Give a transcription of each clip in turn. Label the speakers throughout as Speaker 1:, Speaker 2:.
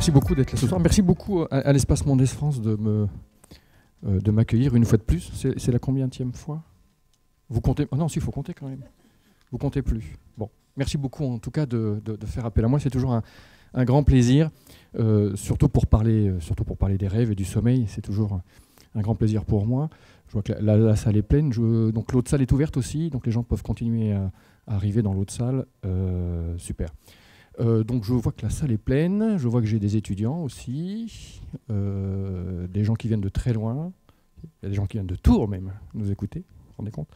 Speaker 1: Merci beaucoup d'être là ce soir. Merci beaucoup à l'Espace Mendès France de m'accueillir une fois de plus. C'est la combienième fois? Vous comptez? Oh non, si, il faut compter quand même. Vous comptez plus. Bon, merci beaucoup en tout cas de faire appel à moi. C'est toujours un grand plaisir, surtout pour parler des rêves et du sommeil. C'est toujours un grand plaisir pour moi. Je vois que la salle est pleine. Donc l'autre salle est ouverte aussi, donc les gens peuvent continuer à arriver dans l'autre salle. Super. Donc je vois que la salle est pleine. Je vois que j'ai des étudiants aussi, des gens qui viennent de très loin. Il y a des gens qui viennent de Tours même nous écouter. Vous vous rendez compte?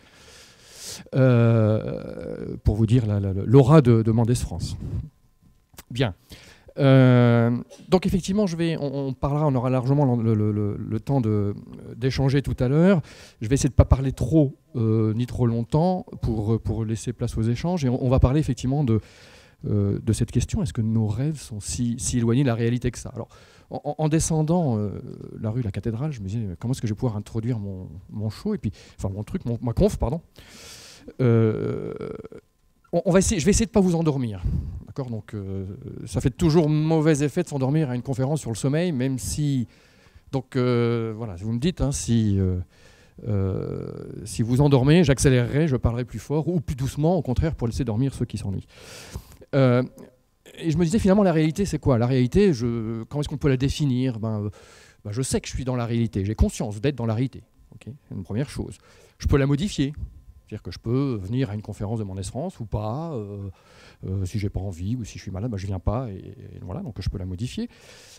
Speaker 1: Pour vous dire l'aura de Mendès France. Bien. Donc effectivement, on aura largement le temps d'échanger tout à l'heure. Je vais essayer de ne pas parler trop ni trop longtemps pour laisser place aux échanges. Et on va parler effectivement de cette question. Est-ce que nos rêves sont si éloignés de la réalité que ça? Alors, en descendant la rue de la Cathédrale, je me disais comment est-ce que je vais pouvoir introduire mon show, et puis, enfin mon truc, ma conf, pardon. Je vais essayer de ne pas vous endormir. D'accord, donc ça fait toujours mauvais effet de s'endormir à une conférence sur le sommeil, même si... Donc voilà, vous me dites si vous endormez, j'accélérerai, je parlerai plus fort ou plus doucement, au contraire, pour laisser dormir ceux qui s'ennuient. Et je me disais finalement, la réalité, c'est quoi? La réalité, comment est-ce qu'on peut la définir? Je sais que je suis dans la réalité, j'ai conscience d'être dans la réalité. Okay, c'est une première chose. Je peux la modifier. C'est-à-dire que je peux venir à une conférence de Mendès France ou pas, si j'ai pas envie ou si je suis malade, je viens pas, et voilà, donc je peux la modifier.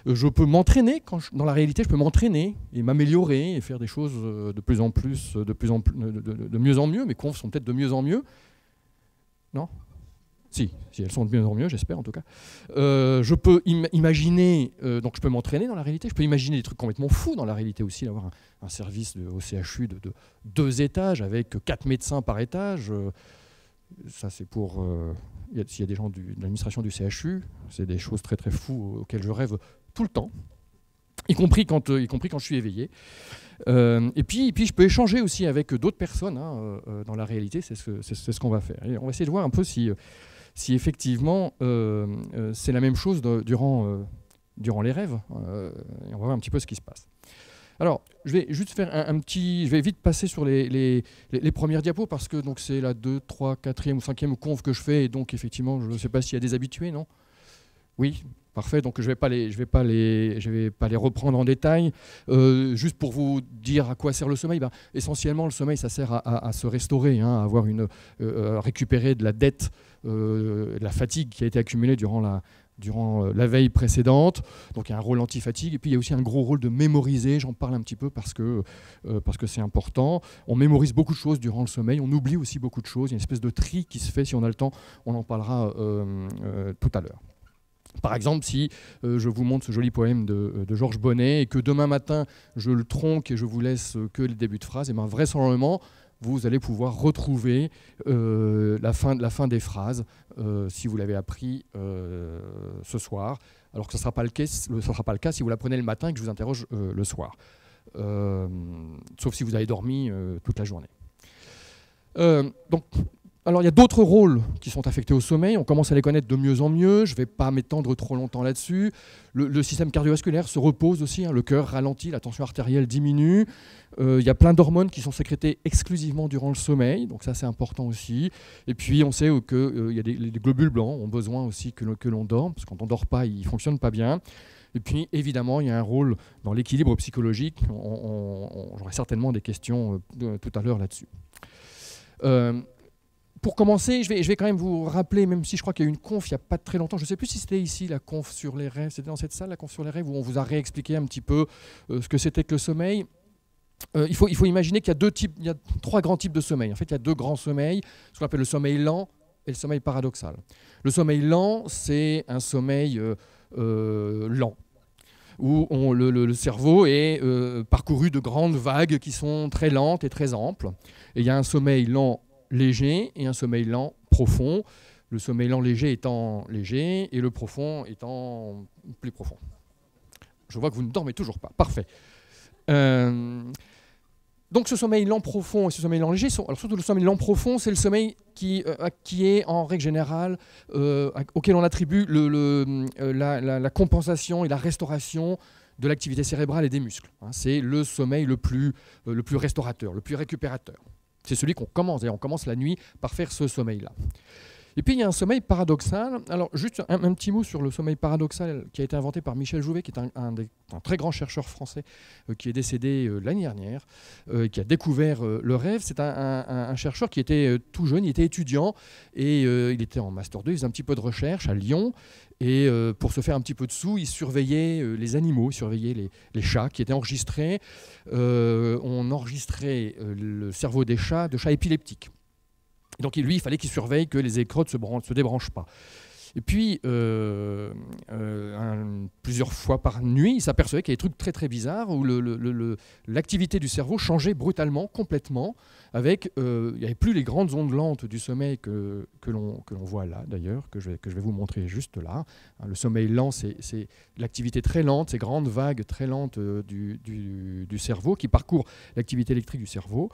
Speaker 1: Je peux m'entraîner, dans la réalité, je peux m'entraîner et m'améliorer et faire des choses de plus en plus, de mieux en mieux. Mes confs sont peut-être de mieux en mieux. Non ? Si, elles sont de mieux en mieux, j'espère en tout cas. Je peux imaginer, donc je peux m'entraîner dans la réalité, je peux imaginer des trucs complètement fous dans la réalité aussi, d'avoir un service au CHU de 2 étages avec 4 médecins par étage. Ça c'est pour... s'il y a des gens de l'administration du CHU, c'est des choses très très fous auxquelles je rêve tout le temps, y compris quand je suis éveillé. Et puis je peux échanger aussi avec d'autres personnes dans la réalité, c'est ce qu'on va faire. Et on va essayer de voir un peu si effectivement c'est la même chose durant les rêves. Et on va voir un petit peu ce qui se passe. Alors, je vais juste faire je vais vite passer sur les premières diapos, parce que c'est la 2, 3, 4e ou 5e conf que je fais, et donc effectivement, je ne sais pas s'il y a des habitués, non? Oui, parfait, donc je vais pas les reprendre en détail. Juste pour vous dire à quoi sert le sommeil, essentiellement le sommeil ça sert à se restaurer, à avoir récupérer de la dette, de la fatigue qui a été accumulée durant la veille précédente. Donc il y a un rôle anti-fatigue, et puis il y a aussi un gros rôle de mémoriser. J'en parle un petit peu parce que c'est important. On mémorise beaucoup de choses durant le sommeil, on oublie aussi beaucoup de choses. Il y a une espèce de tri qui se fait, si on a le temps, on en parlera tout à l'heure. Par exemple, si je vous montre ce joli poème de Georges Bonnet et que demain matin je le tronque et je vous laisse que le début de phrase, et vraisemblablement vous allez pouvoir retrouver la fin des phrases si vous l'avez appris ce soir, alors que ce ne sera pas le cas si vous l'apprenez le matin et que je vous interroge le soir, sauf si vous avez dormi toute la journée. Alors il y a d'autres rôles qui sont affectés au sommeil, on commence à les connaître de mieux en mieux, je ne vais pas m'étendre trop longtemps là-dessus. Le système cardiovasculaire se repose aussi, le cœur ralentit, la tension artérielle diminue. Il y a plein d'hormones qui sont sécrétées exclusivement durant le sommeil, donc ça c'est important aussi. Et puis on sait que les globules blancs ont besoin aussi que l'on dorme, parce que quand on ne dort pas, ils ne fonctionnent pas bien. Et puis évidemment, il y a un rôle dans l'équilibre psychologique, j'aurai certainement des questions tout à l'heure là-dessus. Pour commencer, je vais quand même vous rappeler, même si je crois qu'il y a eu une conf il n'y a pas très longtemps, je ne sais plus si c'était ici la conf sur les rêves, c'était dans cette salle la conf sur les rêves où on vous a réexpliqué un petit peu ce que c'était que le sommeil. Il faut imaginer qu'il y a 3 grands types de sommeil. En fait, il y a 2 grands sommeils, ce qu'on appelle le sommeil lent et le sommeil paradoxal. Le sommeil lent, c'est un sommeil lent, où le cerveau est parcouru de grandes vagues qui sont très lentes et très amples. Et il y a un sommeil lent léger et un sommeil lent profond. Le sommeil lent léger étant léger et le profond étant plus profond. Je vois que vous ne dormez toujours pas. Parfait. Donc ce sommeil lent profond et ce sommeil lent léger, alors surtout le sommeil lent profond, c'est le sommeil qui est en règle générale, auquel on attribue la compensation et la restauration de l'activité cérébrale et des muscles. Hein, c'est le sommeil le plus restaurateur, le plus récupérateur. C'est celui qu'on commence, d'ailleurs on commence la nuit par faire ce sommeil-là. Et puis il y a un sommeil paradoxal. Alors juste un petit mot sur le sommeil paradoxal qui a été inventé par Michel Jouvet, qui est un très grand chercheur français qui est décédé l'année dernière, qui a découvert le rêve. C'est un chercheur qui était tout jeune, il était étudiant et il était en Master 2, il faisait un petit peu de recherche à Lyon. Et pour se faire un petit peu de sous, il surveillait les animaux, il surveillait les chats qui étaient enregistrés. On enregistrait le cerveau des chats, de chats épileptiques. Donc lui, il fallait qu'il surveille que les électrodes ne se débranchent pas. Et puis, plusieurs fois par nuit, il s'apercevait qu'il y avait des trucs très très bizarres où l'activité du cerveau changeait brutalement, complètement, avec, il n'y avait plus les grandes ondes lentes du sommeil que l'on voit là, d'ailleurs, que je vais vous montrer juste là. Le sommeil lent, c'est l'activité très lente, ces grandes vagues très lentes du cerveau qui parcourent l'activité électrique du cerveau.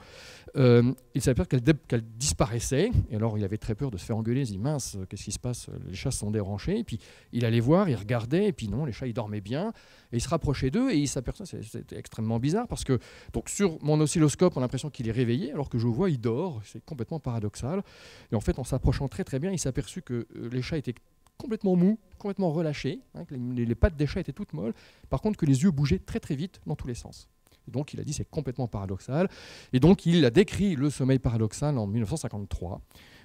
Speaker 1: Il s'aperçut qu'elle disparaissait, et alors il avait très peur de se faire engueuler, il se dit mince, qu'est-ce qui se passe, les chats sont débranchés, et puis il allait voir, il regardait, et puis non, les chats ils dormaient bien, et il se rapprochait d'eux, et il s'aperçoit, c'était extrêmement bizarre, parce que donc, sur mon oscilloscope, on a l'impression qu'il est réveillé, alors que je vois, il dort, c'est complètement paradoxal, et en fait, en s'approchant très très bien, il s'est aperçu que les chats étaient complètement mous, complètement relâchés, hein, que les pattes des chats étaient toutes molles, par contre que les yeux bougeaient très très vite dans tous les sens. Et donc il a dit c'est complètement paradoxal, et donc il a décrit le sommeil paradoxal en 1953,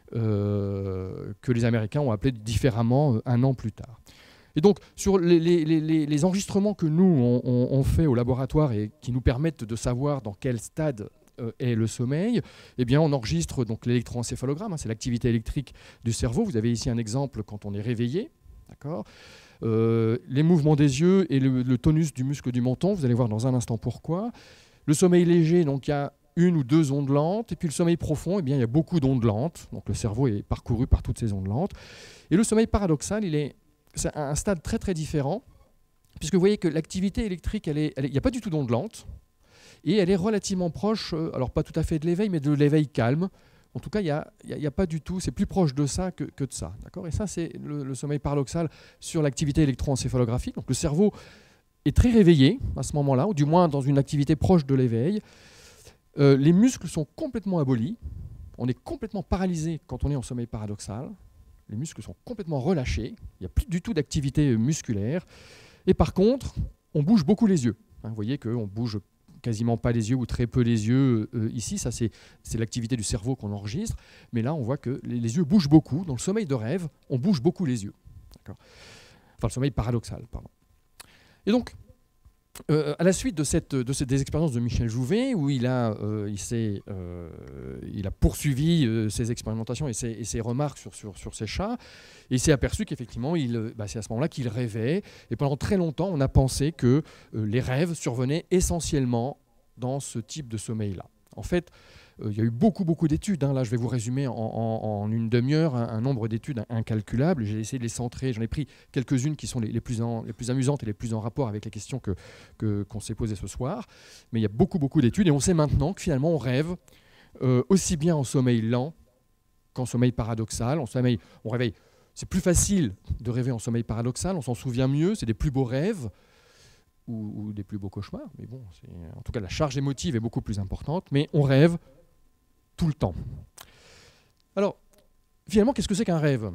Speaker 1: que les Américains ont appelé différemment un an plus tard. Et donc, sur les enregistrements que nous, on fait au laboratoire et qui nous permettent de savoir dans quel stade est le sommeil, eh bien, on enregistre donc l'électroencéphalogramme, hein, c'est l'activité électrique du cerveau. Vous avez ici un exemple quand on est réveillé, d'accord ? Les mouvements des yeux et le tonus du muscle du menton, vous allez voir dans un instant pourquoi. Le sommeil léger, donc il y a une ou deux ondes lentes, et puis le sommeil profond, eh bien, il y a beaucoup d'ondes lentes, donc le cerveau est parcouru par toutes ces ondes lentes. Et le sommeil paradoxal, c'est un stade très très différent, puisque vous voyez que l'activité électrique, il n'y a pas du tout d'ondes lentes, et elle est relativement proche, alors pas tout à fait de l'éveil, mais de l'éveil calme. En tout cas, il y a pas du tout, c'est plus proche de ça que de ça. D'accord ? Et ça, c'est le sommeil paradoxal sur l'activité électroencéphalographique. Donc le cerveau est très réveillé à ce moment-là, ou du moins dans une activité proche de l'éveil. Les muscles sont complètement abolis. On est complètement paralysé quand on est en sommeil paradoxal. Les muscles sont complètement relâchés. Il n'y a plus du tout d'activité musculaire. Et par contre, on bouge beaucoup les yeux. Hein, vous voyez qu'on bouge quasiment pas les yeux ou très peu les yeux ici. Ça, c'est l'activité du cerveau qu'on enregistre. Mais là, on voit que les yeux bougent beaucoup. Dans le sommeil de rêve, on bouge beaucoup les yeux. D'accord ? Enfin, le sommeil paradoxal, pardon. Et donc, à la suite des expériences de Michel Jouvet, où il a poursuivi ses expérimentations et ses remarques sur ces chats, et il s'est aperçu qu'effectivement, c'est à ce moment-là qu'il rêvait. Et pendant très longtemps, on a pensé que les rêves survenaient essentiellement dans ce type de sommeil-là. En fait, il y a eu beaucoup d'études. Hein. Là, je vais vous résumer en une demi-heure un nombre d'études incalculable. J'ai essayé de les centrer. J'en ai pris quelques-unes qui sont les plus amusantes et les plus en rapport avec les questions qu'on s'est posées ce soir. Mais il y a beaucoup d'études. Et on sait maintenant que finalement, on rêve aussi bien en sommeil lent qu'en sommeil paradoxal. On réveille. C'est plus facile de rêver en sommeil paradoxal. On s'en souvient mieux. C'est des plus beaux rêves ou des plus beaux cauchemars. Mais bon, en tout cas, la charge émotive est beaucoup plus importante. Mais on rêve tout le temps. Alors, finalement, qu'est-ce que c'est qu'un rêve ?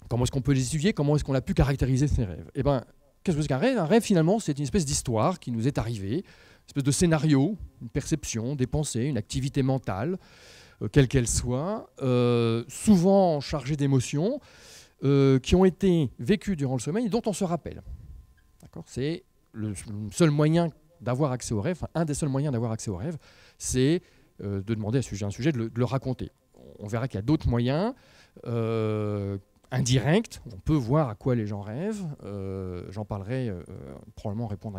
Speaker 1: Comment est-ce qu'on peut les étudier ? Comment est-ce qu'on a pu caractériser ces rêves ? Eh bien, qu'est-ce que c'est qu'un rêve ? Un rêve, finalement, c'est une espèce d'histoire qui nous est arrivée, une espèce de scénario, une perception, des pensées, une activité mentale, quelle qu'elle soit, souvent chargée d'émotions, qui ont été vécues durant le sommeil et dont on se rappelle. D'accord ? C'est le seul moyen d'avoir accès aux rêves, enfin, un des seuls moyens d'avoir accès aux rêves, c'est de demander à un sujet de le raconter. On verra qu'il y a d'autres moyens indirects. On peut voir à quoi les gens rêvent. J'en parlerai probablement répondre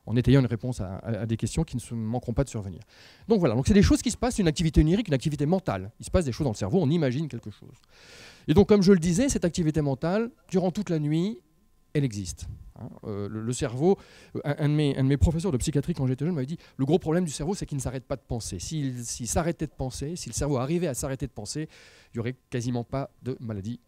Speaker 1: en étayant une réponse à des questions qui ne manqueront pas de survenir. Donc voilà, donc c'est des choses qui se passent, une activité onirique, une activité mentale. Il se passe des choses dans le cerveau, on imagine quelque chose. Et donc comme je le disais, cette activité mentale, durant toute la nuit, elle existe. Le cerveau, un de mes professeurs de psychiatrie quand j'étais jeune m'avait dit le gros problème du cerveau, c'est qu'il ne s'arrête pas de penser. S'il s'arrêtait de penser, si le cerveau arrivait à s'arrêter de penser, il n'y aurait quasiment pas de maladie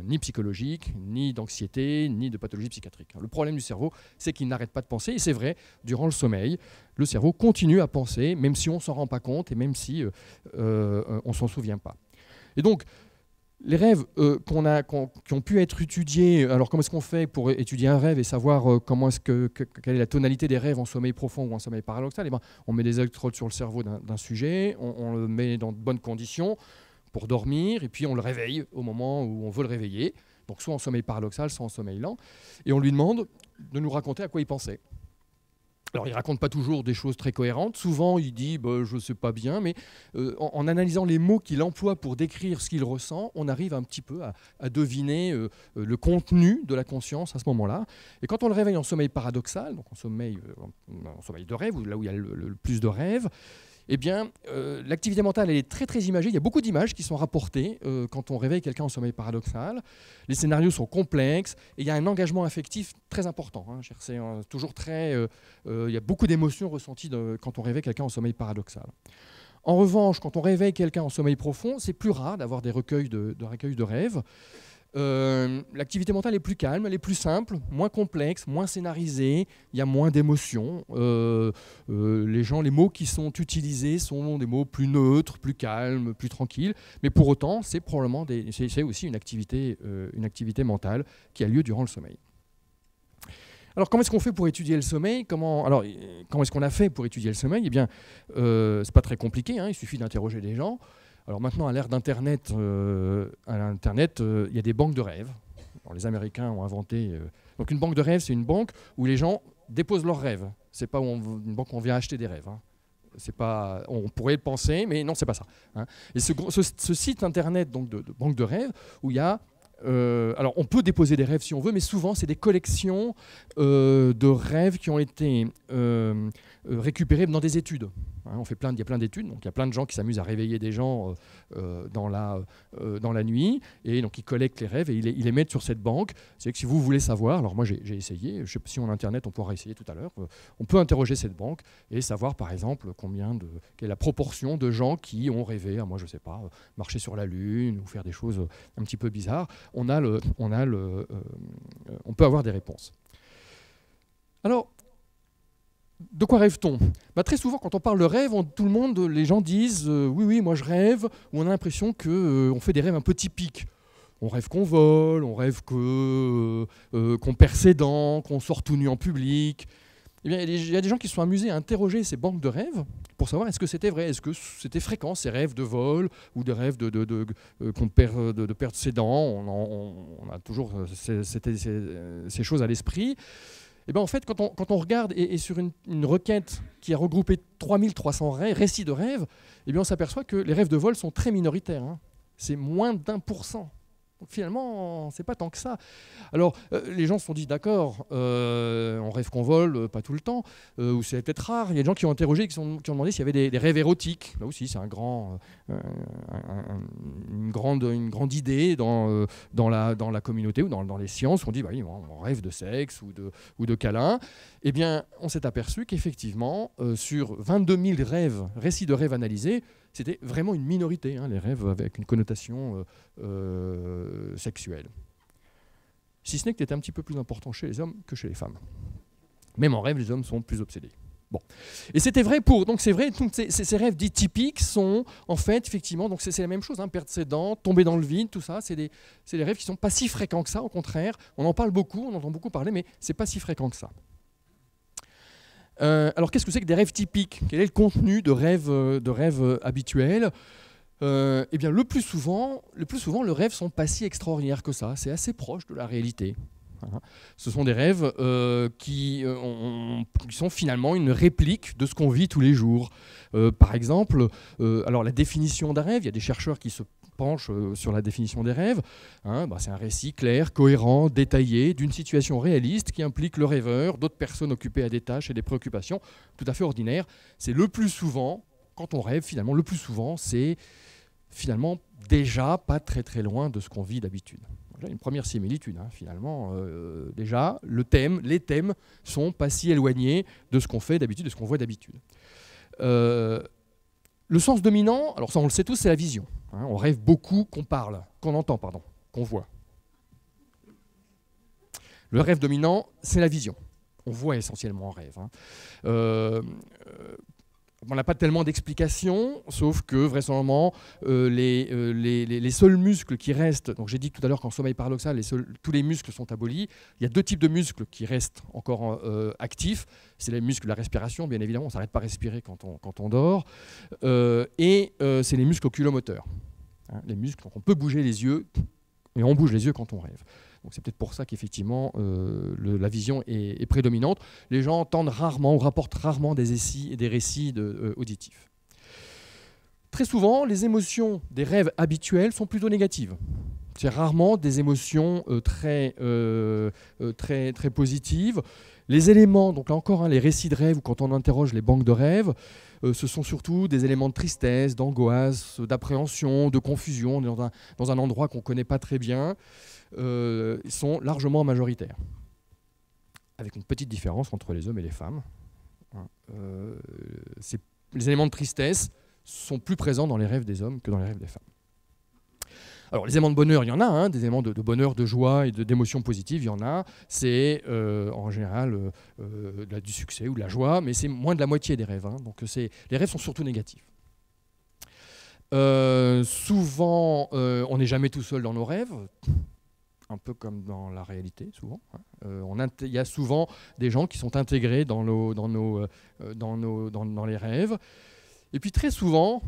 Speaker 1: ni psychologique, ni d'anxiété, ni de pathologie psychiatrique. Le problème du cerveau, c'est qu'il n'arrête pas de penser. Et c'est vrai, durant le sommeil, le cerveau continue à penser, même si on ne s'en rend pas compte et même si on ne s'en souvient pas. Et donc, les rêves qui ont pu être étudiés, alors comment est-ce qu'on fait pour étudier un rêve et savoir quelle est la tonalité des rêves en sommeil profond ou en sommeil paradoxal? On met des électrodes sur le cerveau d'un sujet, on le met dans de bonnes conditions pour dormir, et puis on le réveille au moment où on veut le réveiller, donc soit en sommeil paradoxal, soit en sommeil lent, et on lui demande de nous raconter à quoi il pensait. Alors, il ne raconte pas toujours des choses très cohérentes. Souvent, il dit je ne sais pas bien, mais en analysant les mots qu'il emploie pour décrire ce qu'il ressent, on arrive un petit peu à deviner le contenu de la conscience à ce moment-là. Et quand on le réveille en sommeil paradoxal, donc en sommeil de rêve, là où il y a le plus de rêves, eh bien, l'activité mentale elle est très très imagée. Il y a beaucoup d'images qui sont rapportées quand on réveille quelqu'un en sommeil paradoxal. Les scénarios sont complexes et il y a un engagement affectif très important. C'est toujours il y a beaucoup d'émotions ressenties quand on réveille quelqu'un en sommeil paradoxal. En revanche, quand on réveille quelqu'un en sommeil profond, c'est plus rare d'avoir des recueils de rêves. L'activité mentale est plus calme, elle est plus simple, moins complexe, moins scénarisée, il y a moins d'émotions. Les mots qui sont utilisés sont des mots plus neutres, plus calmes, plus tranquilles, mais pour autant, c'est aussi une activité mentale qui a lieu durant le sommeil. Alors, comment est-ce qu'on fait pour étudier le sommeil? Comment est-ce qu'on a fait pour étudier le sommeil? Eh bien, c'est pas très compliqué, il suffit d'interroger des gens. Alors maintenant, à l'ère d'Internet, il y a des banques de rêves. Alors, les Américains ont inventé... donc une banque de rêves, c'est une banque où les gens déposent leurs rêves. C'est pas une banque où on vient acheter des rêves. C'est pas, on pourrait le penser, mais non, c'est pas ça. Et ce site Internet donc, de banque de rêves, où il y a... alors on peut déposer des rêves si on veut, mais souvent c'est des collections de rêves qui ont été récupérés dans des études. Il y a plein d'études, donc il y a plein de gens qui s'amusent à réveiller des gens dans la nuit, et donc ils collectent les rêves et ils les mettent sur cette banque. C'est que si vous voulez savoir, alors moi j'ai essayé, je sais pas si on a Internet, on pourra essayer tout à l'heure, on peut interroger cette banque et savoir par exemple quelle est la proportion de gens qui ont rêvé, moi je sais pas, marcher sur la Lune ou faire des choses un petit peu bizarres. On peut avoir des réponses. Alors, de quoi rêve-t-on? Très souvent, quand on parle de rêve, les gens disent oui, moi je rêve, ou on a l'impression qu'on fait des rêves un peu typiques. On rêve qu'on vole, on rêve qu'on perd ses dents, qu'on sort tout nu en public. Eh bien, il y a des gens qui se sont amusés à interroger ces banques de rêves pour savoir est-ce que c'était vrai, est-ce que c'était fréquent ces rêves de vol ou des rêves de perdre ses dents. On a toujours ces choses à l'esprit. Et ben en fait, quand on regarde et sur une requête qui a regroupé 3300 récits de rêves, eh bien on s'aperçoit que les rêves de vol sont très minoritaires. C'est moins d'1%. Donc finalement, c'est pas tant que ça. Alors, les gens se sont dit, d'accord, on rêve qu'on vole, pas tout le temps, ou c'est peut-être rare. Il y a des gens qui ont interrogé, qui ont demandé s'il y avait des rêves érotiques. Là aussi, c'est une grande idée dans la communauté ou dans les sciences. On dit, oui, on rêve de sexe ou de câlins. Eh bien, on s'est aperçu qu'effectivement, sur 22 000 récits de rêves analysés, c'était vraiment une minorité, les rêves avec une connotation sexuelle. Si ce n'est que c'était un petit peu plus important chez les hommes que chez les femmes. Même en rêve, les hommes sont plus obsédés. Bon. Et c'était vrai donc c'est vrai, ces rêves dits typiques sont en fait, effectivement, donc c'est la même chose, perdre ses dents, tomber dans le vide, tout ça, c'est des rêves qui ne sont pas si fréquents que ça, au contraire. On en parle beaucoup, on entend beaucoup parler, mais ce n'est pas si fréquent que ça. Alors qu'est-ce que c'est que des rêves typiques? Quel est le contenu de rêves habituels? Eh bien, le plus souvent, le rêve sont pas si extraordinaires que ça. C'est assez proche de la réalité. Ce sont des rêves qui sont finalement une réplique de ce qu'on vit tous les jours. Par exemple, alors la définition d'un rêve, il y a des chercheurs qui se penchent sur la définition des rêves. C'est un récit clair, cohérent, détaillé, d'une situation réaliste qui implique le rêveur, d'autres personnes occupées à des tâches et des préoccupations tout à fait ordinaires. C'est le plus souvent, quand on rêve, finalement, c'est finalement déjà pas très très loin de ce qu'on vit d'habitude. là, une première similitude, hein, finalement. Déjà, les thèmes sont pas si éloignés de ce qu'on fait d'habitude, de ce qu'on voit d'habitude. Le sens dominant, alors ça on le sait tous, c'est la vision. Hein, on rêve beaucoup qu'on parle, qu'on entend, pardon, qu'on voit. Le rêve dominant, c'est la vision. On voit essentiellement en rêve. Hein. On n'a pas tellement d'explications, sauf que vraisemblablement les seuls muscles qui restent, donc j'ai dit tout à l'heure qu'en sommeil paradoxal, tous les muscles sont abolis. Il y a deux types de muscles qui restent encore actifs. C'est les muscles de la respiration, bien évidemment, on ne s'arrête pas à respirer quand on dort. Et c'est les muscles oculomoteurs. Hein, les muscles, donc on peut bouger les yeux, et on bouge les yeux quand on rêve. Donc c'est peut-être pour ça qu'effectivement la vision est prédominante. Les gens entendent rarement ou rapportent rarement des récits auditifs. Très souvent, les émotions des rêves habituels sont plutôt négatives. C'est rarement des émotions très positives. Les éléments, donc là encore, hein, les récits de rêve ou quand on interroge les banques de rêves, ce sont surtout des éléments de tristesse, d'angoisse, d'appréhension, de confusion. On est dans un endroit qu'on ne connaît pas très bien. Sont largement majoritaires. Avec une petite différence entre les hommes et les femmes. Les éléments de tristesse sont plus présents dans les rêves des hommes que dans les rêves des femmes. Alors les éléments de bonheur, il y en a, hein, des éléments de bonheur, de joie et d'émotions positives, il y en a. C'est en général du succès ou de la joie, mais c'est moins de la moitié des rêves. Hein, donc les rêves sont surtout négatifs. Souvent, on n'est jamais tout seul dans nos rêves. Un peu comme dans la réalité, souvent. Il y a souvent des gens qui sont intégrés dans les rêves. Et puis très souvent,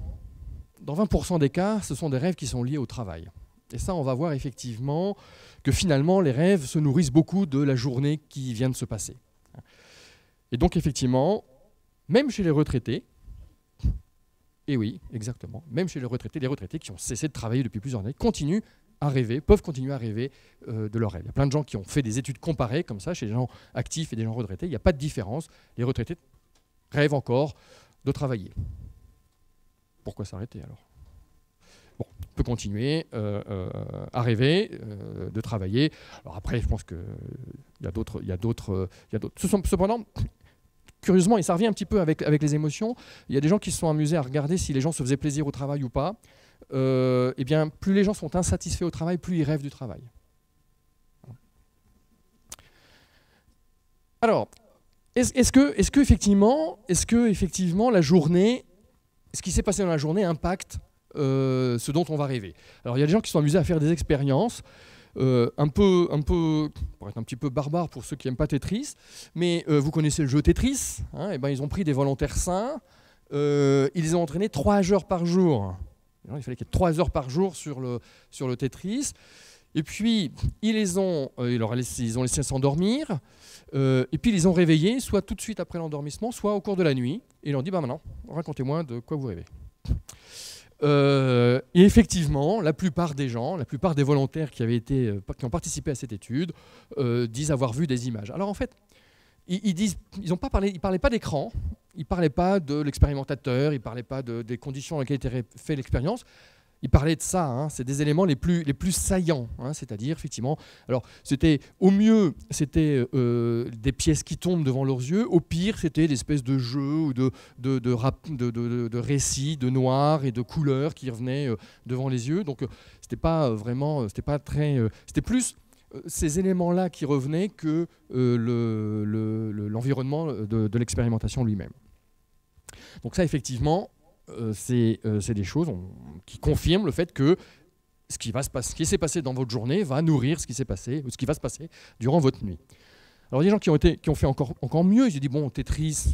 Speaker 1: dans 20% des cas, ce sont des rêves qui sont liés au travail. Et ça, on va voir effectivement que finalement, les rêves se nourrissent beaucoup de la journée qui vient de se passer. Et donc effectivement, même chez les retraités, et oui, exactement, même chez les retraités qui ont cessé de travailler depuis plusieurs années, peuvent continuer à rêver de leurs rêves. Il y a plein de gens qui ont fait des études comparées comme ça chez les gens actifs et des gens retraités. Il n'y a pas de différence. Les retraités rêvent encore de travailler. Pourquoi s'arrêter alors? Bon, on peut continuer à rêver de travailler. Alors après, je pense qu'il y a d'autres. Cependant, curieusement, et ça revient un petit peu avec les émotions, il y a des gens qui se sont amusés à regarder si les gens se faisaient plaisir au travail ou pas. Eh bien, plus les gens sont insatisfaits au travail, plus ils rêvent du travail. Alors, est-ce que effectivement la journée, ce qui s'est passé dans la journée impacte ce dont on va rêver? Alors, il y a des gens qui sont amusés à faire des expériences, pour être un petit peu barbare pour ceux qui n'aiment pas Tetris, mais vous connaissez le jeu Tetris, hein, et ben, ils ont pris des volontaires sains, ils les ont entraînés 3 heures par jour. Il fallait qu'il y ait 3 heures par jour sur le Tetris. Et puis, ils ont laissé s'endormir. Et puis, ils les ont réveillés, soit tout de suite après l'endormissement, soit au cours de la nuit. Et ils leur ont dit, maintenant, racontez-moi de quoi vous rêvez. Et effectivement, la plupart des volontaires qui ont participé à cette étude disent avoir vu des images. Alors en fait, ils parlaient pas d'écran, ils parlaient pas de l'expérimentateur, ils parlaient pas des conditions dans lesquelles était fait l'expérience. Ils parlaient de ça, hein, c'est des éléments les plus saillants, hein, c'est-à-dire effectivement. Alors c'était au mieux, c'était des pièces qui tombent devant leurs yeux. Au pire, c'était des espèces de jeux ou de récits, de noir et de couleurs qui revenaient devant les yeux. Donc c'était pas vraiment, c'était plus ces éléments-là qui revenaient que l'environnement de l'expérimentation lui-même. Donc ça, effectivement, c'est des choses qui confirment le fait que ce qui s'est passé dans votre journée va nourrir ce qui s'est passé ou ce qui va se passer durant votre nuit. Alors il y a des gens qui ont fait encore mieux. Ils ont dit bon, Tetris,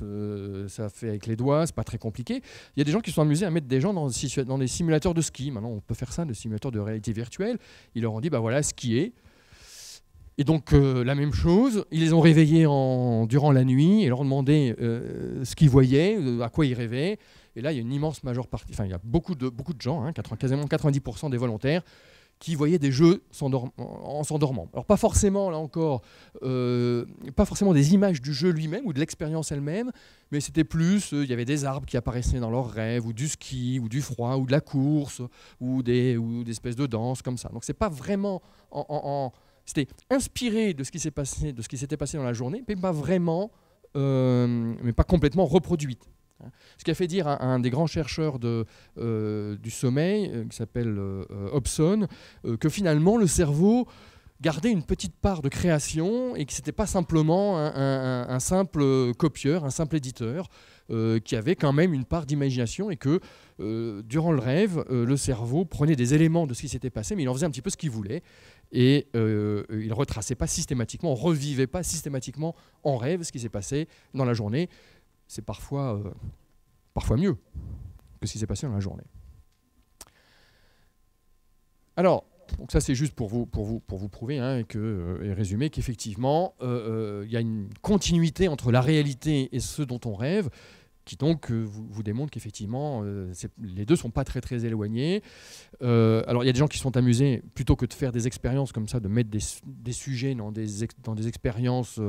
Speaker 1: ça fait avec les doigts, c'est pas très compliqué. Il y a des gens qui se sont amusés à mettre des gens dans des simulateurs de ski. Maintenant, on peut faire ça, des simulateurs de réalité virtuelle. Ils leur ont dit bah voilà, skier. Et donc la même chose, ils les ont réveillés durant la nuit et leur ont demandé ce qu'ils voyaient, à quoi ils rêvaient. Et là, il y a une immense majeure partie, enfin il y a beaucoup de gens, hein, quasiment 90% des volontaires, qui voyaient des jeux en s'endormant. Alors pas forcément, là encore, pas forcément des images du jeu lui-même ou de l'expérience elle-même, mais c'était plus, il y avait des arbres qui apparaissaient dans leurs rêves, ou du ski, ou du froid, ou de la course, ou des espèces de danses comme ça. Donc c'est pas vraiment c'était inspiré de ce qui s'était passé dans la journée, mais pas vraiment, mais pas complètement reproduite. Ce qui a fait dire à un des grands chercheurs du sommeil, qui s'appelle Hobson, que finalement le cerveau gardait une petite part de création et que ce n'était pas simplement un simple copieur, un simple éditeur, qui avait quand même une part d'imagination et que durant le rêve, le cerveau prenait des éléments de ce qui s'était passé, mais il en faisait un petit peu ce qu'il voulait. Et il ne retraçait pas systématiquement, ne revivait pas systématiquement en rêve ce qui s'est passé dans la journée. C'est parfois mieux que ce qui s'est passé dans la journée. Alors, donc ça c'est juste pour vous prouver et résumer qu'effectivement, il y a une continuité entre la réalité et ce dont on rêve, qui donc vous démontre qu'effectivement, les deux ne sont pas très très éloignés. Alors il y a des gens qui sont amusés, plutôt que de faire des expériences comme ça, de mettre des sujets dans des expériences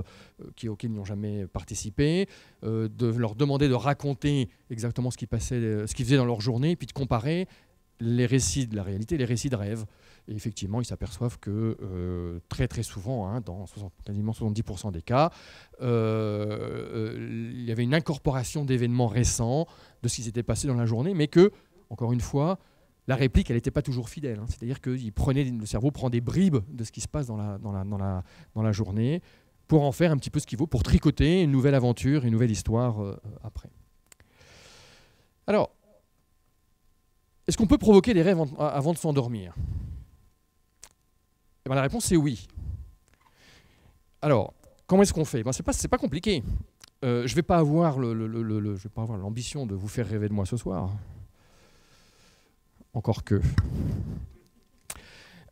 Speaker 1: auxquelles ils n'ont jamais participé, de leur demander de raconter exactement ce qui faisaient dans leur journée, et puis de comparer les récits de la réalité et les récits de rêve. Et effectivement, ils s'aperçoivent que très très souvent, dans quasiment 70% des cas, il y avait une incorporation d'événements récents, de ce qui s'était passé dans la journée, mais que, encore une fois, la réplique, elle n'était pas toujours fidèle. C'est-à-dire que le cerveau prend des bribes de ce qui se passe dans la journée pour en faire un petit peu ce qu'il vaut, pour tricoter une nouvelle aventure, une nouvelle histoire après. Alors, est-ce qu'on peut provoquer des rêves avant de s'endormir ? La réponse c'est oui. Alors, comment est-ce qu'on fait ? C'est pas compliqué. Je ne vais pas avoir l'ambition de vous faire rêver de moi ce soir. Encore que.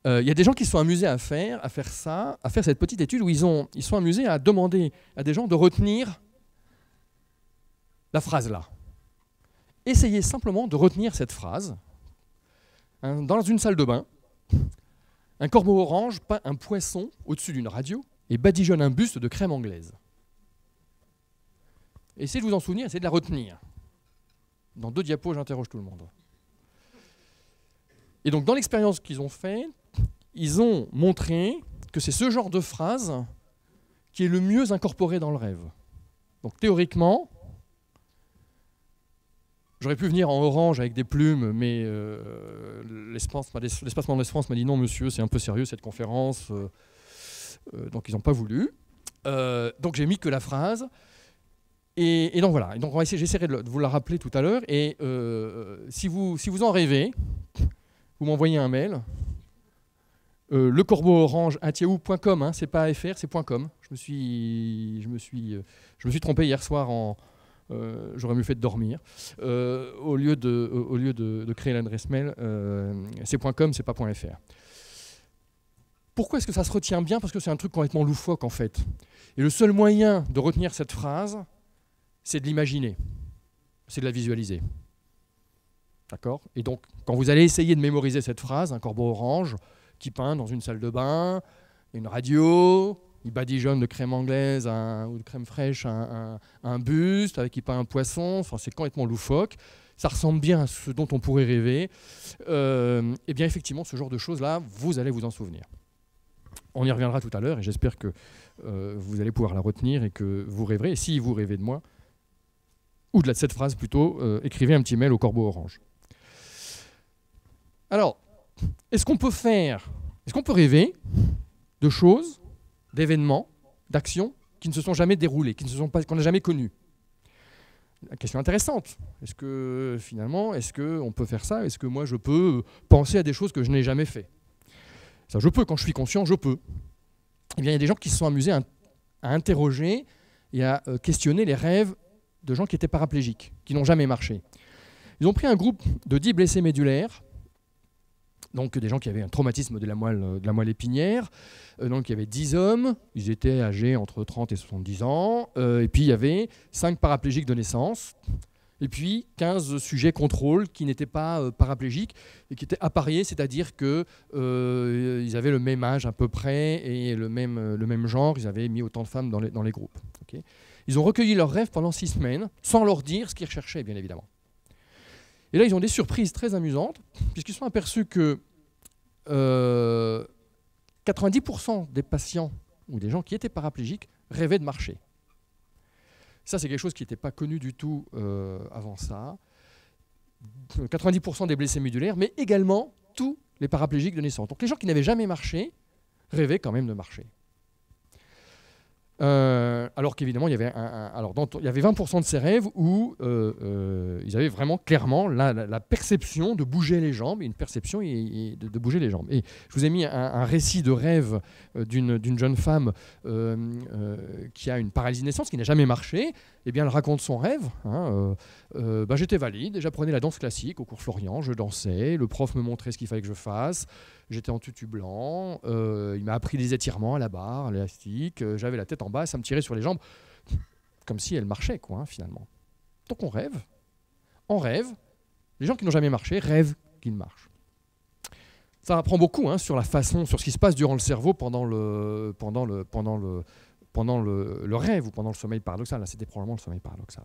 Speaker 1: Il y a des gens qui se sont amusés à faire cette petite étude où ils sont amusés à demander à des gens de retenir la phrase là. Essayez simplement de retenir cette phrase. Dans une salle de bain, un corbeau orange peint un poisson au-dessus d'une radio et badigeonne un buste de crème anglaise. Essayez de vous en souvenir, essayez de la retenir. Dans 2 diapos, j'interroge tout le monde. Et donc, dans l'expérience qu'ils ont fait, ils ont montré que c'est ce genre de phrase qui est le mieux incorporé dans le rêve. Donc, théoriquement, j'aurais pu venir en orange avec des plumes, mais l'espacement de France m'a dit non, monsieur, c'est un peu sérieux cette conférence. Donc ils n'ont pas voulu. Donc j'ai mis que la phrase. Et donc voilà. Et donc j'essaierai de vous la rappeler tout à l'heure. Et si vous en rêvez, vous m'envoyez un mail. lecorbeauorange@yahoo.com, c'est pas .fr, c'est .com. Je me suis trompé hier soir j'aurais mieux fait de dormir. Au lieu de créer l'adresse mail, c'est .com, c'est pas .fr. Pourquoi est-ce que ça se retient bien ? Parce que c'est un truc complètement loufoque en fait. Et le seul moyen de retenir cette phrase, c'est de l'imaginer, c'est de la visualiser. D'accord ? Et donc, quand vous allez essayer de mémoriser cette phrase, un corbeau orange qui peint dans une salle de bain, une radio, il badigeonne de crème anglaise ou de crème fraîche un buste, avec il peint un poisson, c'est complètement loufoque. Ça ressemble bien à ce dont on pourrait rêver. Et bien effectivement, ce genre de choses-là, vous allez vous en souvenir. On y reviendra tout à l'heure et j'espère que vous allez pouvoir la retenir et que vous rêverez. Et si vous rêvez de moi, ou de cette phrase plutôt, écrivez un petit mail au corbeau orange. Alors, est-ce qu'on peut rêver de choses, d'événements, d'actions qui ne se sont jamais déroulées, qu'on n'a jamais connues? La question intéressante. Est-ce qu'on peut faire ça? Est-ce que moi je peux penser à des choses que je n'ai jamais fait? Ça, je peux, quand je suis conscient, je peux. Eh bien, il y a des gens qui se sont amusés à interroger et à questionner les rêves de gens qui étaient paraplégiques, qui n'ont jamais marché. Ils ont pris un groupe de 10 blessés médulaires, donc des gens qui avaient un traumatisme de la moelle épinière. Donc il y avait 10 hommes, ils étaient âgés entre 30 et 70 ans, et puis il y avait 5 paraplégiques de naissance. Et puis 15 sujets contrôle qui n'étaient pas paraplégiques et qui étaient appariés, c'est-à-dire qu'ils avaient le même âge à peu près et le même genre, ils avaient mis autant de femmes dans les groupes. Okay. Ils ont recueilli leurs rêves pendant 6 semaines, sans leur dire ce qu'ils recherchaient, bien évidemment. Et là, ils ont des surprises très amusantes, puisqu'ils se sont aperçus que 90% des patients ou des gens qui étaient paraplégiques rêvaient de marcher. Ça, c'est quelque chose qui n'était pas connu du tout avant ça. 90% des blessés médulaires, mais également tous les paraplégiques de naissance. Donc les gens qui n'avaient jamais marché rêvaient quand même de marcher. Alors qu'évidemment, il y avait, il y avait 20% de ces rêves où ils avaient vraiment clairement la perception de bouger les jambes, une perception de bouger les jambes. Et je vous ai mis un récit de rêve d'une jeune femme qui a une paralysie de naissance, qui n'a jamais marché. Eh bien, elle raconte son rêve. J'étais valide, j'apprenais la danse classique au cours Florian, je dansais, le prof me montrait ce qu'il fallait que je fasse. J'étais en tutu blanc, il m'a appris des étirements à la barre, à l'élastique, j'avais la tête en bas, ça me tirait sur les jambes, comme si elle marchait, quoi, finalement. Donc on rêve. Les gens qui n'ont jamais marché rêvent qu'ils marchent. Ça apprend beaucoup sur la façon, sur ce qui se passe durant le cerveau pendant le rêve ou pendant le sommeil paradoxal. Là, c'était probablement le sommeil paradoxal.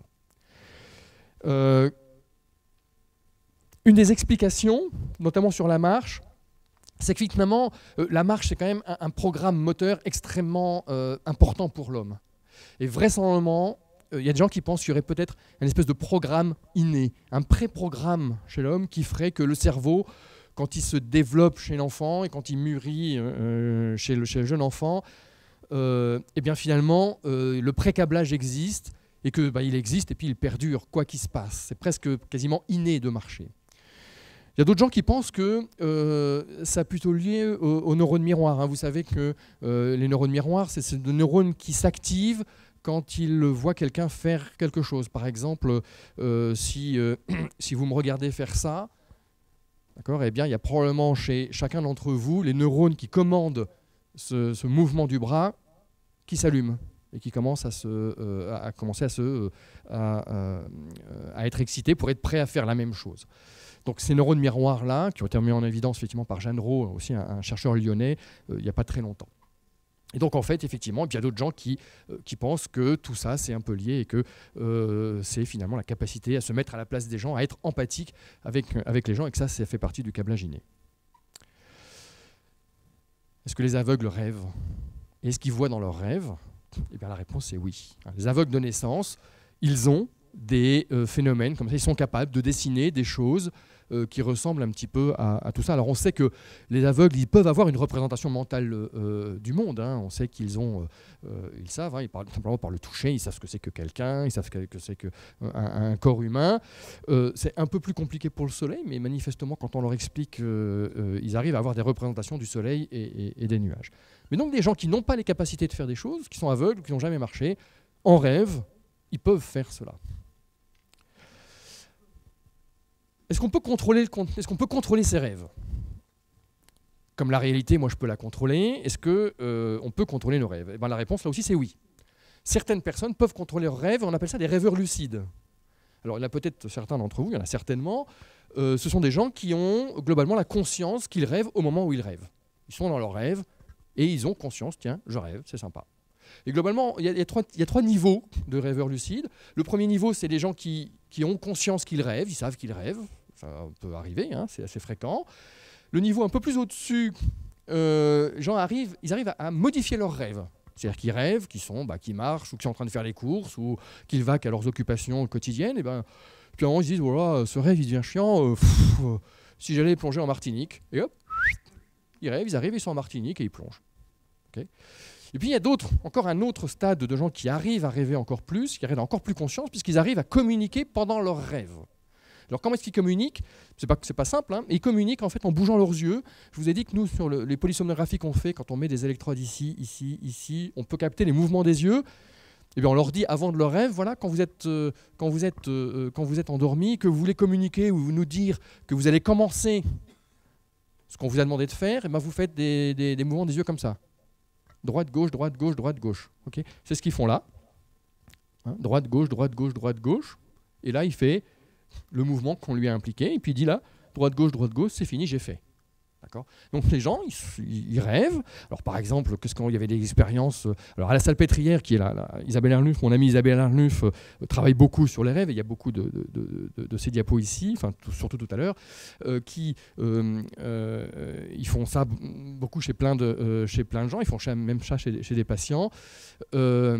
Speaker 1: Une des explications, notamment sur la marche, c'est que finalement, la marche, c'est quand même un programme moteur extrêmement important pour l'homme. Et vraisemblablement, il y a des gens qui pensent qu'il y aurait peut-être une espèce de programme inné, un pré-programme chez l'homme qui ferait que le cerveau, quand il se développe chez l'enfant et quand il mûrit chez le jeune enfant, eh bien finalement, le pré-câblage existe et qu'il existe et puis il perdure, quoi qu'il se passe. C'est presque quasiment inné de marcher. Il y a d'autres gens qui pensent que ça a plutôt lié aux neurones miroirs. Vous savez que les neurones miroirs, c'est des neurones qui s'activent quand ils voient quelqu'un faire quelque chose. Par exemple, si vous me regardez faire ça, eh bien, il y a probablement chez chacun d'entre vous les neurones qui commandent ce mouvement du bras qui s'allument et qui commencent à être excités pour être prêts à faire la même chose. Donc ces neurones miroirs-là, qui ont été mis en évidence effectivement par Jeanne Rowe, aussi un chercheur lyonnais, il n'y a pas très longtemps. Et donc en fait, effectivement, il y a d'autres gens qui pensent que tout ça, c'est un peu lié et que c'est finalement la capacité à se mettre à la place des gens, à être empathique avec les gens, et que ça fait partie du câblage inné. Est-ce que les aveugles rêvent? Et est-ce qu'ils voient dans leurs rêves? Eh bien la réponse est oui. Les aveugles de naissance, ils ont des phénomènes comme ça, ils sont capables de dessiner des choses qui ressemblent un petit peu à tout ça. Alors on sait que les aveugles, ils peuvent avoir une représentation mentale du monde. On sait qu'ils savent, ils parlent simplement par le toucher, ils savent ce que c'est que quelqu'un, ils savent ce que c'est qu'un corps humain. C'est un peu plus compliqué pour le soleil, mais manifestement, quand on leur explique, ils arrivent à avoir des représentations du soleil et des nuages. Mais donc des gens qui n'ont pas les capacités de faire des choses, qui sont aveugles, qui n'ont jamais marché, en rêve, ils peuvent faire cela. Est-ce qu'on peut contrôler ses rêves? Comme la réalité, moi je peux la contrôler, est-ce qu'on peut contrôler nos rêves? La réponse là aussi c'est oui. Certaines personnes peuvent contrôler leurs rêves, on appelle ça des rêveurs lucides. Alors il y en a peut-être certains d'entre vous, il y en a certainement, ce sont des gens qui ont globalement la conscience qu'ils rêvent au moment où ils rêvent. Ils sont dans leurs rêves et ils ont conscience, tiens, je rêve, c'est sympa. Et globalement, il y a trois niveaux de rêveurs lucides. Le premier niveau, c'est les gens qui ont conscience qu'ils rêvent, ils savent qu'ils rêvent, ça peut arriver, c'est assez fréquent. Le niveau un peu plus au-dessus, ils arrivent à modifier leurs rêves. C'est-à-dire qu'ils rêvent, qu'ils marchent, ou qu'ils sont en train de faire les courses, ou qu'ils vaquent à leurs occupations quotidiennes. Et puis à un moment, ils se disent, voilà, ce rêve, il devient chiant, si j'allais plonger en Martinique. Et hop, ils rêvent, ils arrivent, ils sont en Martinique et ils plongent. Okay. Et puis il y a encore un autre stade de gens qui arrivent à rêver encore plus, qui arrivent à encore plus conscience, puisqu'ils arrivent à communiquer pendant leurs rêves. Alors comment est-ce qu'ils communiquent? C'est pas simple, mais ils communiquent en fait en bougeant leurs yeux. Je vous ai dit que nous, sur les polysomnographies qu'on fait, quand on met des électrodes ici, ici, ici, on peut capter les mouvements des yeux. Et bien on leur dit avant de leur rêve, voilà, quand vous êtes endormi, que vous voulez communiquer ou nous dire que vous allez commencer ce qu'on vous a demandé de faire, et vous faites des mouvements des yeux comme ça. Droite, gauche, droite, gauche, droite, gauche. Okay, c'est ce qu'ils font là. Droite, gauche, droite, gauche, droite, gauche. Et là, il fait le mouvement qu'on lui a impliqué, et puis il dit là, droite, gauche, c'est fini, j'ai fait. Donc les gens, ils rêvent. Alors par exemple, qu'est-ce qu'il y avait des expériences. Alors à la Salpêtrière, qui est là, Isabelle Arnulf, mon amie Isabelle Arnulf, travaille beaucoup sur les rêves, et il y a beaucoup de ces diapos ici, enfin surtout tout à l'heure, ils font ça beaucoup chez plein de gens, ils font même ça chez des patients. Là,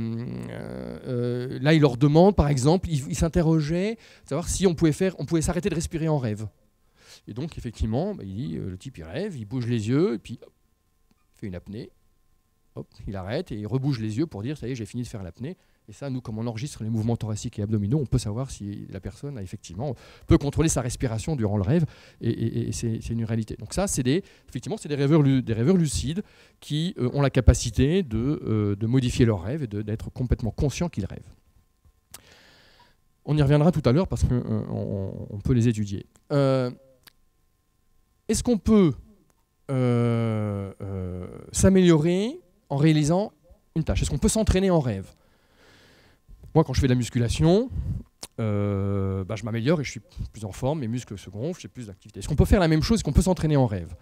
Speaker 1: ils leur demandent, par exemple, ils s'interrogeaient, savoir si on pouvait s'arrêter de respirer en rêve. Et donc, effectivement, il dit, le type, il rêve, il bouge les yeux, et puis, hop, il fait une apnée. Hop, il arrête et il rebouge les yeux pour dire, ça y est, j'ai fini de faire l'apnée. Et ça, nous, comme on enregistre les mouvements thoraciques et abdominaux, on peut savoir si la personne, effectivement, peut contrôler sa respiration durant le rêve. Et c'est une réalité. Donc ça, effectivement, c'est des rêveurs lucides qui ont la capacité de modifier leurs rêves et d'être complètement conscients qu'ils rêvent. On y reviendra tout à l'heure parce qu'on peut les étudier. Est-ce qu'on peut s'améliorer en réalisant une tâche? Est-ce qu'on peut s'entraîner en rêve? Moi, quand je fais de la musculation, je m'améliore et je suis plus en forme, mes muscles se gonflent, j'ai plus d'activité. Est-ce qu'on peut faire la même chose? Est-ce qu'on peut s'entraîner en rêve?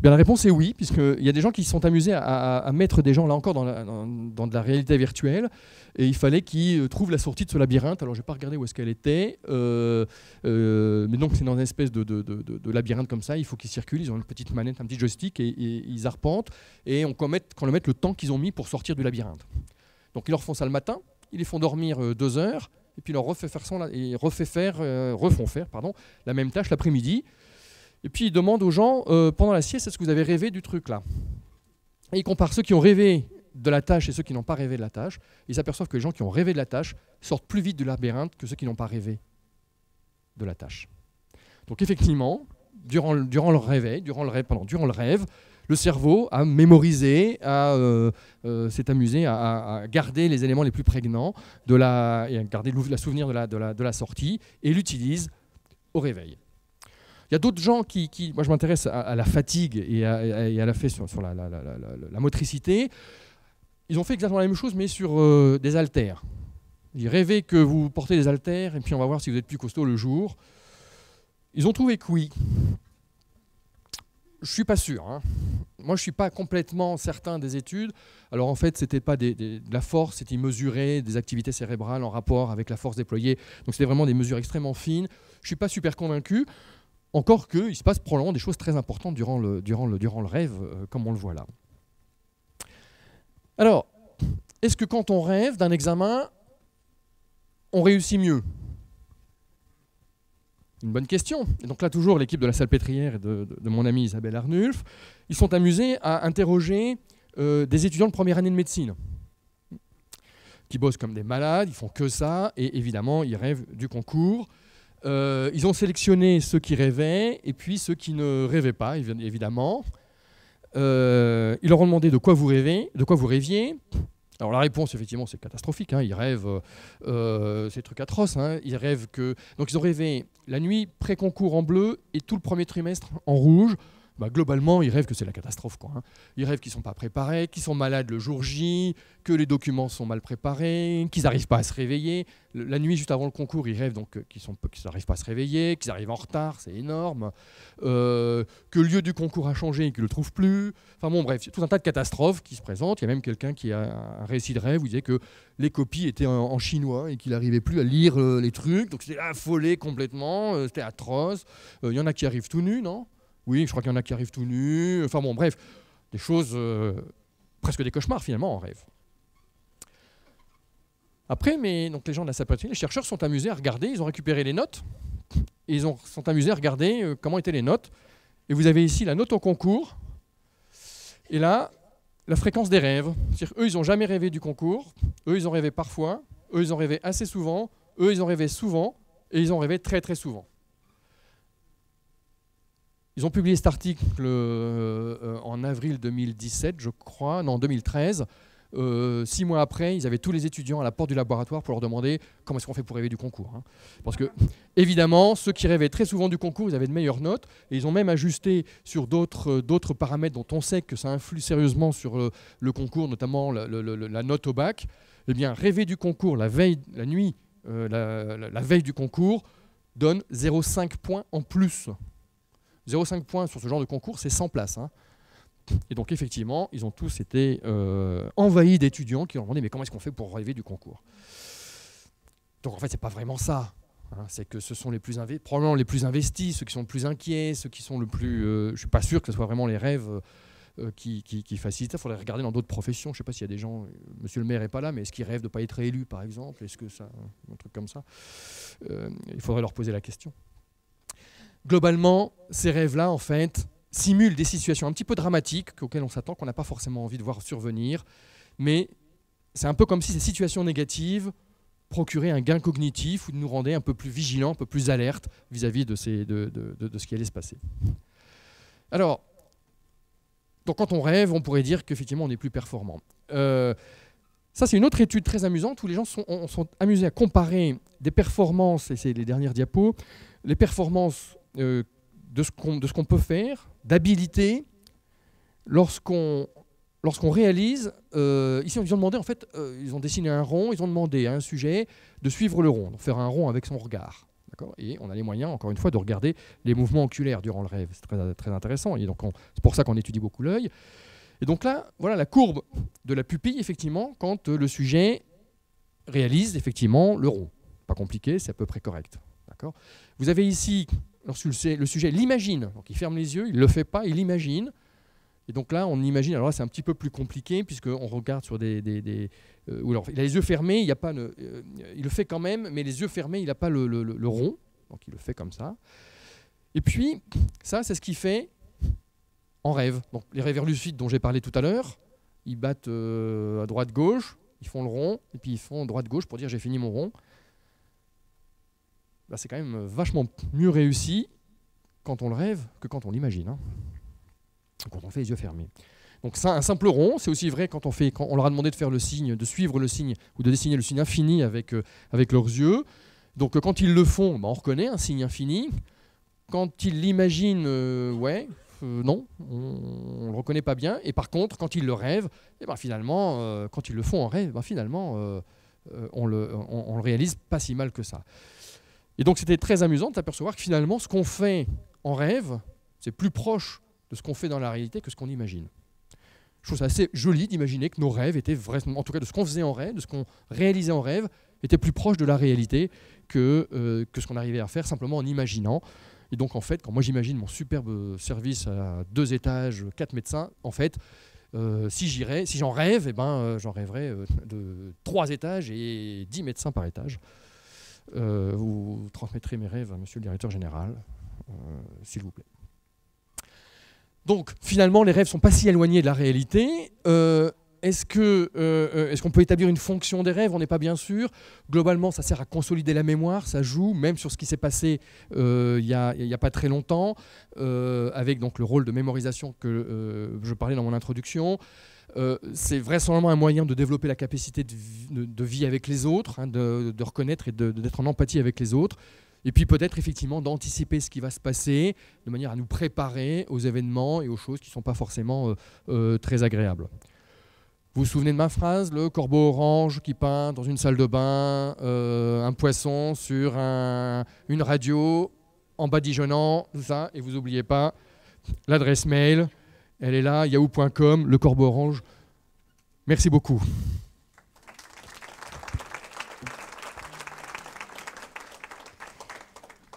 Speaker 1: Bien, la réponse est oui, puisqu'il y a des gens qui se sont amusés à mettre des gens, là encore, dans de la réalité virtuelle, et il fallait qu'ils trouvent la sortie de ce labyrinthe. Alors, je n'ai pas regardé où est-ce qu'elle était, mais donc c'est dans une espèce de labyrinthe comme ça, il faut qu'ils circulent, ils ont une petite manette, un petit joystick, et ils arpentent, et on chronomètre le temps qu'ils ont mis pour sortir du labyrinthe. Donc, ils leur font ça le matin, ils les font dormir 2 heures, et puis ils leur refont faire la même tâche l'après-midi. Et puis, il demande aux gens, pendant la sieste, est-ce que vous avez rêvé du truc là? Et il compare ceux qui ont rêvé de la tâche et ceux qui n'ont pas rêvé de la tâche. Ils s'aperçoivent que les gens qui ont rêvé de la tâche sortent plus vite du labyrinthe que ceux qui n'ont pas rêvé de la tâche. Donc effectivement, durant le rêve, le cerveau a mémorisé, s'est amusé à garder les éléments les plus prégnants et à garder le souvenir de la sortie et l'utilise au réveil. Il y a d'autres gens moi je m'intéresse à la fatigue et à l'effet sur la motricité. Ils ont fait exactement la même chose, mais sur des haltères. Ils rêvaient que vous portez des haltères, et puis on va voir si vous êtes plus costaud le jour. Ils ont trouvé que oui. Je ne suis pas sûr. Moi, je ne suis pas complètement certain des études. Alors en fait, ce n'était pas de la force, c'était mesurer des activités cérébrales en rapport avec la force déployée. Donc c'était vraiment des mesures extrêmement fines. Je ne suis pas super convaincu. Encore qu'il se passe probablement des choses très importantes durant le rêve, comme on le voit là. Alors, est-ce que quand on rêve d'un examen, on réussit mieux? Une bonne question. Et donc là, toujours, l'équipe de la Salpêtrière et de mon amie Isabelle Arnulf, ils sont amusés à interroger des étudiants de première année de médecine qui bossent comme des malades, ils font que ça, et évidemment, ils rêvent du concours. Ils ont sélectionné ceux qui rêvaient et puis ceux qui ne rêvaient pas, évidemment. Ils leur ont demandé de quoi vous rêviez. Alors la réponse, effectivement, c'est catastrophique. Ils rêvent, c'est des trucs atroces. Ils rêvent donc ils ont rêvé la nuit pré-concours en bleu et tout le premier trimestre en rouge. Globalement, ils rêvent que c'est la catastrophe, Ils rêvent qu'ils ne sont pas préparés, qu'ils sont malades le jour J, que les documents sont mal préparés, qu'ils n'arrivent pas à se réveiller. La nuit juste avant le concours, ils rêvent donc qu'ils n'arrivent pas à se réveiller, qu'ils arrivent en retard, c'est énorme, que le lieu du concours a changé et qu'ils ne le trouvent plus. Enfin bon, bref, tout un tas de catastrophes qui se présentent. Il y a même quelqu'un qui a un récit de rêve où il disait que les copies étaient en chinois et qu'il n'arrivait plus à lire les trucs. Donc c'était affolé complètement, c'était atroce. Il y en a qui arrivent tout nus, non ? Oui, je crois qu'il y en a qui arrivent tout nus. Enfin bon, bref, des choses presque des cauchemars finalement en rêve. Après, donc les gens de la Salpêtrière, les chercheurs sont amusés à regarder, ils ont récupéré les notes, et sont amusés à regarder comment étaient les notes. Et vous avez ici la note au concours, et là, la fréquence des rêves. C'est-à-dire, eux, ils n'ont jamais rêvé du concours, eux, ils ont rêvé parfois, eux, ils ont rêvé assez souvent, eux, ils ont rêvé souvent, et ils ont rêvé très très souvent. Ils ont publié cet article en avril 2017, je crois, non, 2013. 6 mois après, ils avaient tous les étudiants à la porte du laboratoire pour leur demander comment est-ce qu'on fait pour rêver du concours. Parce que, évidemment, ceux qui rêvaient très souvent du concours, ils avaient de meilleures notes. Et ils ont même ajusté sur d'autres paramètres dont on sait que ça influe sérieusement sur le concours, notamment la note au bac. Eh bien, rêver du concours la nuit la veille du concours, donne 0,5 points en plus. 0,5 points sur ce genre de concours, c'est 100 places. Hein. Et donc effectivement, ils ont tous été envahis d'étudiants qui leur demandaient mais comment est-ce qu'on fait pour rêver du concours? Donc en fait, c'est pas vraiment ça. Hein. C'est que ce sont probablement les plus investis, ceux qui sont le plus inquiets, ceux qui sont le plus... je ne suis pas sûr que ce soit vraiment les rêves qui facilitent ça. Il faudrait regarder dans d'autres professions. Je ne sais pas s'il y a des gens... Monsieur le maire n'est pas là, mais est-ce qu'ils rêvent de ne pas être élu, par exemple? Est-ce que ça... Un truc comme ça. Il faudrait leur poser la question. Globalement, ces rêves-là, en fait, simulent des situations un petit peu dramatiques auxquelles on s'attend, qu'on n'a pas forcément envie de voir survenir. Mais c'est un peu comme si ces situations négatives procuraient un gain cognitif ou nous rendaient un peu plus vigilants, un peu plus alertes vis-à-vis de ce qui allait se passer. Alors, donc quand on rêve, on pourrait dire qu'effectivement on est plus performant. Ça, c'est une autre étude très amusante où les gens sont amusés à comparer des performances, et c'est les dernières diapos, les performances de ce qu'on peut faire, d'habilité, lorsqu'on réalise, ici ils ont demandé, en fait, ils ont dessiné un rond, ils ont demandé à un sujet de suivre le rond, de faire un rond avec son regard. Et on a les moyens, encore une fois, de regarder les mouvements oculaires durant le rêve. C'est très, très intéressant. Et donc c'est pour ça qu'on étudie beaucoup l'œil. Et donc là, voilà la courbe de la pupille, effectivement, quand le sujet réalise effectivement le rond. Pas compliqué, c'est à peu près correct. Vous avez ici, lorsque le sujet l'imagine, donc il ferme les yeux, il ne le fait pas, il l'imagine. Et donc là, on imagine, alors là c'est un petit peu plus compliqué, puisqu'on regarde sur alors, il a les yeux fermés, il le fait quand même, mais les yeux fermés, il n'a pas le rond, donc il le fait comme ça. Et puis, ça, c'est ce qu'il fait en rêve. Donc les rêveurs lucides dont j'ai parlé tout à l'heure, ils battent à droite-gauche, ils font le rond, et puis ils font droite-gauche pour dire j'ai fini mon rond. Là, c'est quand même vachement mieux réussi quand on le rêve que quand on l'imagine. Hein. Quand on fait les yeux fermés. Donc ça, un simple rond, c'est aussi vrai quand on leur a demandé de faire le signe, de suivre le signe ou de dessiner le signe infini avec leurs yeux. Donc quand ils le font, on reconnaît un signe infini. Quand ils l'imaginent, non, on ne le reconnaît pas bien. Et par contre, quand ils le rêvent, finalement, quand ils le font en rêve, finalement, on le réalise pas si mal que ça. Et donc c'était très amusant de s'apercevoir que finalement, ce qu'on fait en rêve, c'est plus proche de ce qu'on fait dans la réalité que ce qu'on imagine. Je trouve ça assez joli d'imaginer que nos rêves étaient vraiment, en tout cas de ce qu'on faisait en rêve, de ce qu'on réalisait en rêve, était plus proche de la réalité que ce qu'on arrivait à faire simplement en imaginant. Et donc en fait, quand moi j'imagine mon superbe service à 2 étages, 4 médecins, en fait, si j'en rêve, j'en rêverais de 3 étages et 10 médecins par étage. Vous transmettrez mes rêves à monsieur le directeur général, s'il vous plaît. Donc, finalement, les rêves ne sont pas si éloignés de la réalité. Est-ce qu'on peut établir une fonction des rêves? On n'est pas bien sûr. Globalement, ça sert à consolider la mémoire, ça joue, même sur ce qui s'est passé il n'y a pas très longtemps, avec donc, le rôle de mémorisation que je parlais dans mon introduction. C'est vraisemblablement un moyen de développer la capacité de vie avec les autres, hein, de reconnaître et d'être en empathie avec les autres. Et puis peut-être effectivement d'anticiper ce qui va se passer, de manière à nous préparer aux événements et aux choses qui ne sont pas forcément très agréables. Vous vous souvenez de ma phrase, le corbeau orange qui peint dans une salle de bain, un poisson sur une radio, en badigeonnant, tout ça, et vous n'oubliez pas l'adresse mail, elle est là, yahoo.com, le corbeau orange. Merci beaucoup.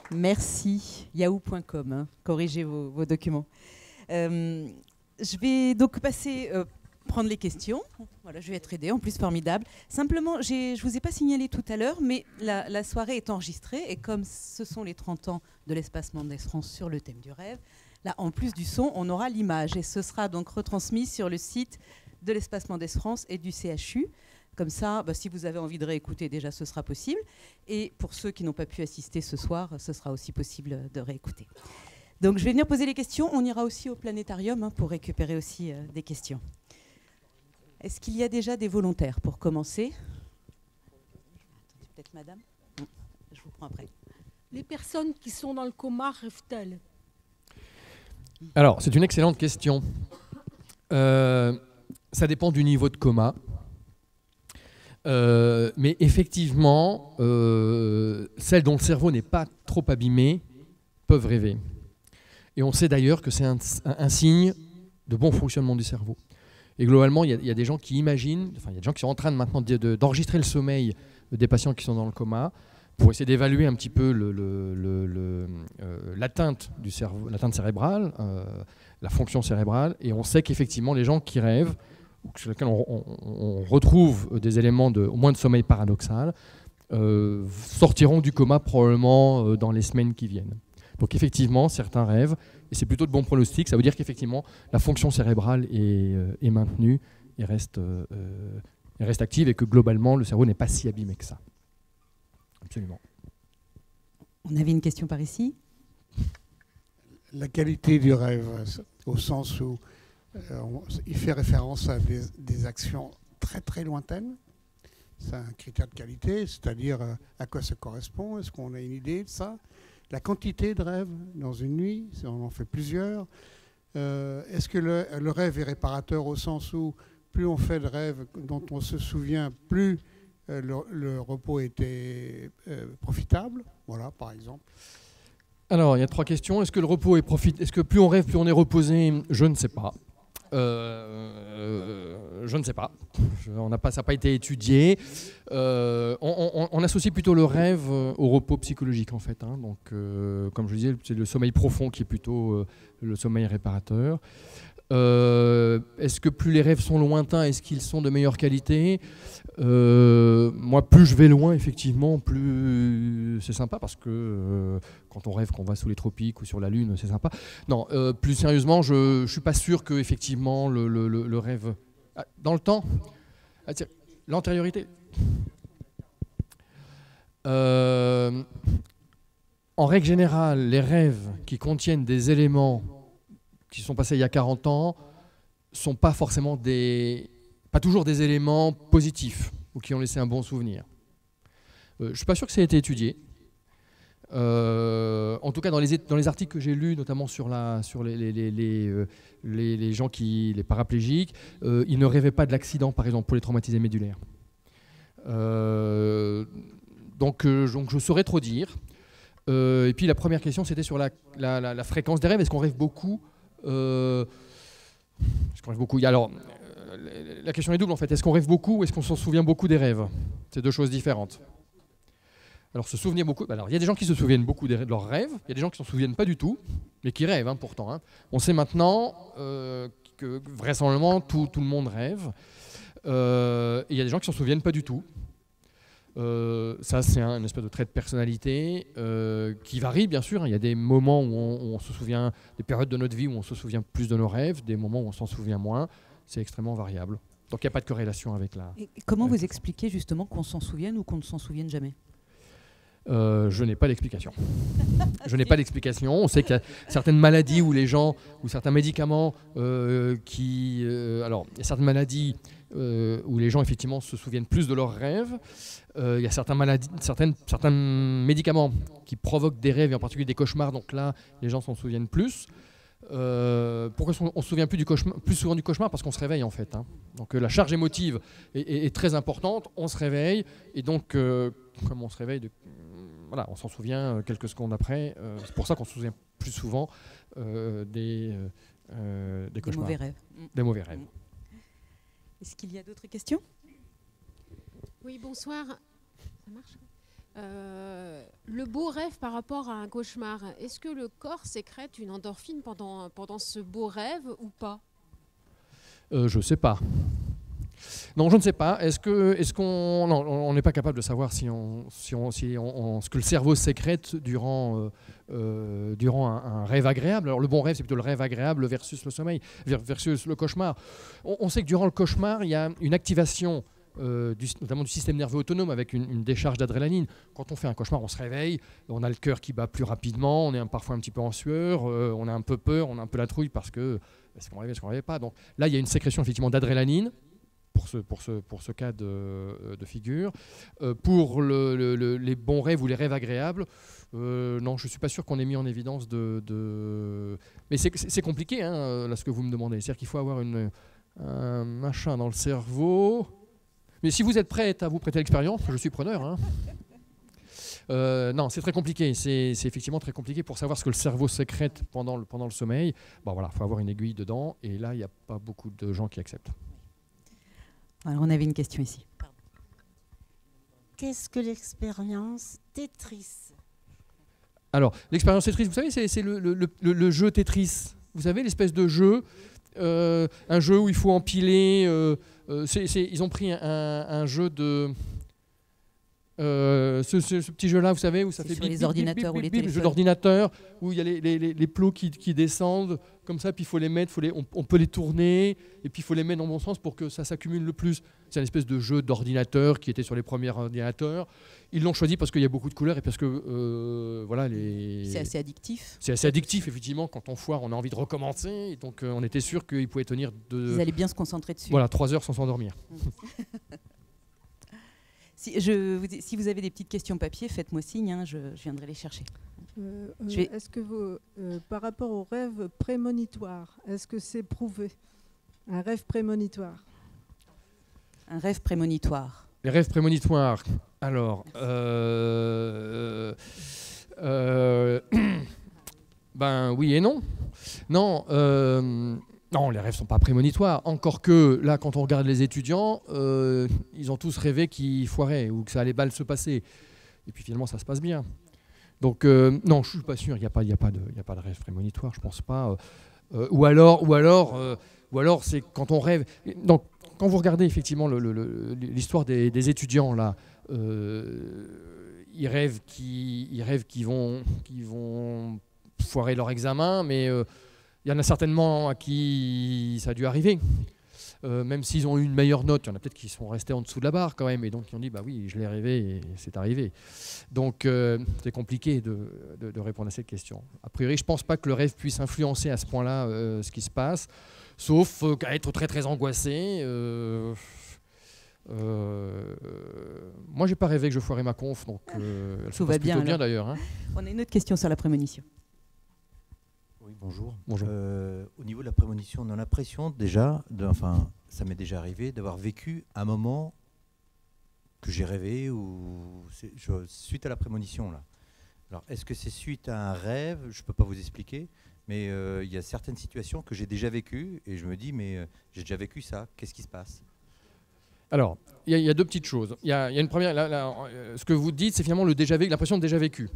Speaker 2: Merci, yahoo.com, hein. Corrigez vos documents. Je vais donc prendre les questions. Voilà, je vais être aidée, en plus formidable. Simplement, je ne vous ai pas signalé tout à l'heure, mais la soirée est enregistrée, et comme ce sont les 30 ans de l'Espace Mendès France sur le thème du rêve, là, en plus du son, on aura l'image, et ce sera donc retransmis sur le site de l'Espace Mendès France et du CHU. Comme ça, si vous avez envie de réécouter, déjà, ce sera possible. Et pour ceux qui n'ont pas pu assister ce soir, ce sera aussi possible de réécouter. Donc, je vais venir poser les questions. On ira aussi au planétarium, hein, pour récupérer aussi des questions. Est-ce qu'il y a déjà des volontaires pour commencer? Attendez, peut-être madame? Non, je vous prends après.
Speaker 3: Les personnes qui sont dans le coma rêvent-elles?
Speaker 1: Alors, c'est une excellente question. Ça dépend du niveau de coma. Mais effectivement, celles dont le cerveau n'est pas trop abîmé peuvent rêver. Et on sait d'ailleurs que c'est un signe de bon fonctionnement du cerveau. Et globalement, il y a des gens qui imaginent, enfin il y a des gens qui sont en train maintenant d'enregistrer le sommeil des patients qui sont dans le coma pour essayer d'évaluer un petit peu l'atteinte du cerveau, l'atteinte cérébrale, la fonction cérébrale. Et on sait qu'effectivement, les gens qui rêvent, sur lesquels on retrouve des éléments au moins de sommeil paradoxal, sortiront du coma probablement dans les semaines qui viennent. Donc effectivement, certains rêvent, et c'est plutôt de bons pronostics. Ça veut dire qu'effectivement, la fonction cérébrale est maintenue et reste active, et que globalement, le cerveau n'est pas si abîmé que ça. Absolument.
Speaker 2: On avait une question par ici.
Speaker 4: La qualité du rêve, au sens où il fait référence à des actions très très lointaines. C'est un critère de qualité, c'est-à-dire à quoi ça correspond. Est-ce qu'on a une idée de ça? La quantité de rêves dans une nuit, si on en fait plusieurs. Est-ce que le rêve est réparateur au sens où plus on fait de rêves dont on se souvient, plus le repos était profitable? Voilà, par exemple.
Speaker 1: Alors, il y a 3 questions. Est-ce que le repos est Est-ce que plus on rêve, plus on est reposé? Je ne sais pas. Je ne sais pas. Ça n'a pas été étudié. On associe plutôt le rêve au repos psychologique, en fait. Hein. Donc, comme je disais, c'est le sommeil profond qui est plutôt le sommeil réparateur. Est-ce que plus les rêves sont lointains, est-ce qu'ils sont de meilleure qualité? Moi, plus je vais loin, effectivement, plus c'est sympa, parce que quand on rêve qu'on va sous les tropiques ou sur la Lune, c'est sympa. Non, plus sérieusement, je ne suis pas sûr que effectivement le rêve... dans le temps, l'antériorité. En règle générale, les rêves qui contiennent des éléments qui sont passés il y a 40 ans sont pas forcément pas toujours des éléments positifs ou qui ont laissé un bon souvenir. Je ne suis pas sûr que ça ait été étudié. En tout cas, dans les articles que j'ai lus, notamment sur les gens les paraplégiques, ils ne rêvaient pas de l'accident, par exemple, pour les traumatisés médulaires. Donc je saurais trop dire. Et puis la première question, c'était sur la fréquence des rêves. Est-ce qu'on rêve beaucoup? Alors, la question est double en fait. Est-ce qu'on rêve beaucoup ou est-ce qu'on s'en souvient beaucoup des rêves? C'est 2 choses différentes. Alors, se souvenir beaucoup. Alors, il y a des gens qui se souviennent beaucoup de leurs rêves. Il y a des gens qui ne s'en souviennent pas du tout, mais qui rêvent pourtant. Hein. On sait maintenant que vraisemblablement tout le monde rêve. Et il y a des gens qui ne s'en souviennent pas du tout. Ça, c'est une espèce de trait de personnalité qui varie, bien sûr. Il y a des moments où on se souvient, des périodes de notre vie où on se souvient plus de nos rêves, des moments où on s'en souvient moins. C'est extrêmement variable. Donc, il n'y a pas de corrélation avec la...
Speaker 2: Et comment vous expliquez justement qu'on s'en souvienne ou qu'on ne s'en souvienne jamais?
Speaker 1: Je n'ai pas d'explication. Je n'ai pas d'explication. On sait qu'il y a certaines maladies où les gens, ou certains médicaments alors, il y a certaines maladies où les gens effectivement se souviennent plus de leurs rêves. Il y a certains médicaments qui provoquent des rêves, et en particulier des cauchemars. Donc là, les gens s'en souviennent plus. Pourquoi on se souvient plus souvent du cauchemar? Parce qu'on se réveille en fait. Hein. Donc la charge émotive est très importante. On se réveille et donc comme on se réveille, voilà, on s'en souvient quelques secondes après. C'est pour ça qu'on se souvient plus souvent des cauchemars.
Speaker 2: Mauvais rêves.
Speaker 1: Des mauvais rêves.
Speaker 2: Est-ce qu'il y a d'autres questions?
Speaker 3: Oui, bonsoir. Ça marche? Le beau rêve par rapport à un cauchemar, est-ce que le corps sécrète une endorphine pendant ce beau rêve ou pas?
Speaker 1: Je ne sais pas. Non, je ne sais pas. On n'est pas capable de savoir ce que le cerveau sécrète durant un rêve agréable. Alors le bon rêve, c'est plutôt le rêve agréable versus le sommeil, versus le cauchemar. On sait que durant le cauchemar, il y a une activation notamment du système nerveux autonome avec une décharge d'adrénaline. Quand on fait un cauchemar, on se réveille, on a le cœur qui bat plus rapidement, on est parfois un petit peu en sueur, on a un peu peur, on a un peu la trouille parce que est-ce qu'on rêvait, est-ce qu'on rêvait pas. Donc là, il y a une sécrétion effectivement d'adrénaline pour ce cas de figure. Pour les bons rêves ou les rêves agréables, non, je ne suis pas sûr qu'on ait mis en évidence Mais c'est compliqué, hein, là, ce que vous me demandez. C'est-à-dire qu'il faut avoir un machin dans le cerveau Mais si vous êtes prête à vous prêter l'expérience, je suis preneur. Hein. Non, c'est très compliqué. C'est effectivement très compliqué pour savoir ce que le cerveau sécrète pendant le sommeil. Bon, voilà, faut avoir une aiguille dedans. Et là, il n'y a pas beaucoup de gens qui acceptent.
Speaker 2: Alors, on avait une question ici.
Speaker 5: Qu'est-ce que l'expérience Tetris?
Speaker 1: Alors, l'expérience Tetris, vous savez, c'est le jeu Tetris. Vous savez, l'espèce de jeu, un jeu où il faut empiler. Ils ont pris un jeu de... ce petit jeu-là, vous savez, où ça fait
Speaker 2: sur les ordinateurs ou les téléphones.
Speaker 1: Le jeu d'ordinateur, où il y a les plots qui descendent, comme ça, puis il faut les mettre, on peut les tourner, et puis il faut les mettre dans le bon sens pour que ça s'accumule le plus. C'est une espèce de jeu d'ordinateur qui était sur les premiers ordinateurs. Ils l'ont choisi parce qu'il y a beaucoup de couleurs et parce que voilà,
Speaker 2: c'est assez addictif.
Speaker 1: C'est assez addictif, effectivement. Quand on foire, on a envie de recommencer. Et donc, on était sûr qu'ils pouvaient tenir
Speaker 2: Ils allaient bien se concentrer dessus.
Speaker 1: Voilà, 3 heures sans s'endormir.
Speaker 2: Si vous avez des petites questions papier, faites-moi signe, hein, je viendrai les chercher.
Speaker 6: Est-ce que par rapport au rêve prémonitoire, est-ce que c'est prouvé? Un rêve prémonitoire?
Speaker 2: Un rêve prémonitoire.
Speaker 1: Les rêves prémonitoires. Alors, ben oui et non. Non, les rêves ne sont pas prémonitoires. Encore que, là, quand on regarde les étudiants, ils ont tous rêvé qu'ils foiraient ou que ça allait mal se passer. Et puis finalement, ça se passe bien. Donc, non, je ne suis pas sûr. Il n'y a pas de rêve prémonitoire, je ne pense pas. Ou alors c'est quand on rêve. Donc, quand vous regardez effectivement l'histoire des étudiants, là, ils rêvent qu'ils vont foirer leur examen, mais il y en a certainement à qui ça a dû arriver. Même s'ils ont eu une meilleure note, il y en a peut-être qui sont restés en dessous de la barre quand même, et donc ils ont dit bah oui, je l'ai rêvé et c'est arrivé. Donc c'est compliqué de répondre à cette question. A priori, je ne pense pas que le rêve puisse influencer à ce point-là ce qui se passe, sauf qu'à être très très angoissé. Moi, j'ai pas rêvé que je foirais ma conf, donc elle se passe plutôt bien d'ailleurs. Hein.
Speaker 2: On a une autre question sur la prémonition.
Speaker 7: Oui, bonjour.
Speaker 1: Bonjour.
Speaker 7: Au niveau de la prémonition, on a l'impression déjà, ça m'est déjà arrivé, d'avoir vécu un moment que j'ai rêvé suite à la prémonition. Là. Alors, est-ce que c'est suite à un rêve? Je ne peux pas vous expliquer, mais il y a certaines situations que j'ai déjà vécues et je me dis, mais j'ai déjà vécu ça, qu'est-ce qui se passe?
Speaker 1: Alors, il y a deux petites choses. Il y a une première, ce que vous dites, c'est finalement l'impression de déjà vécu.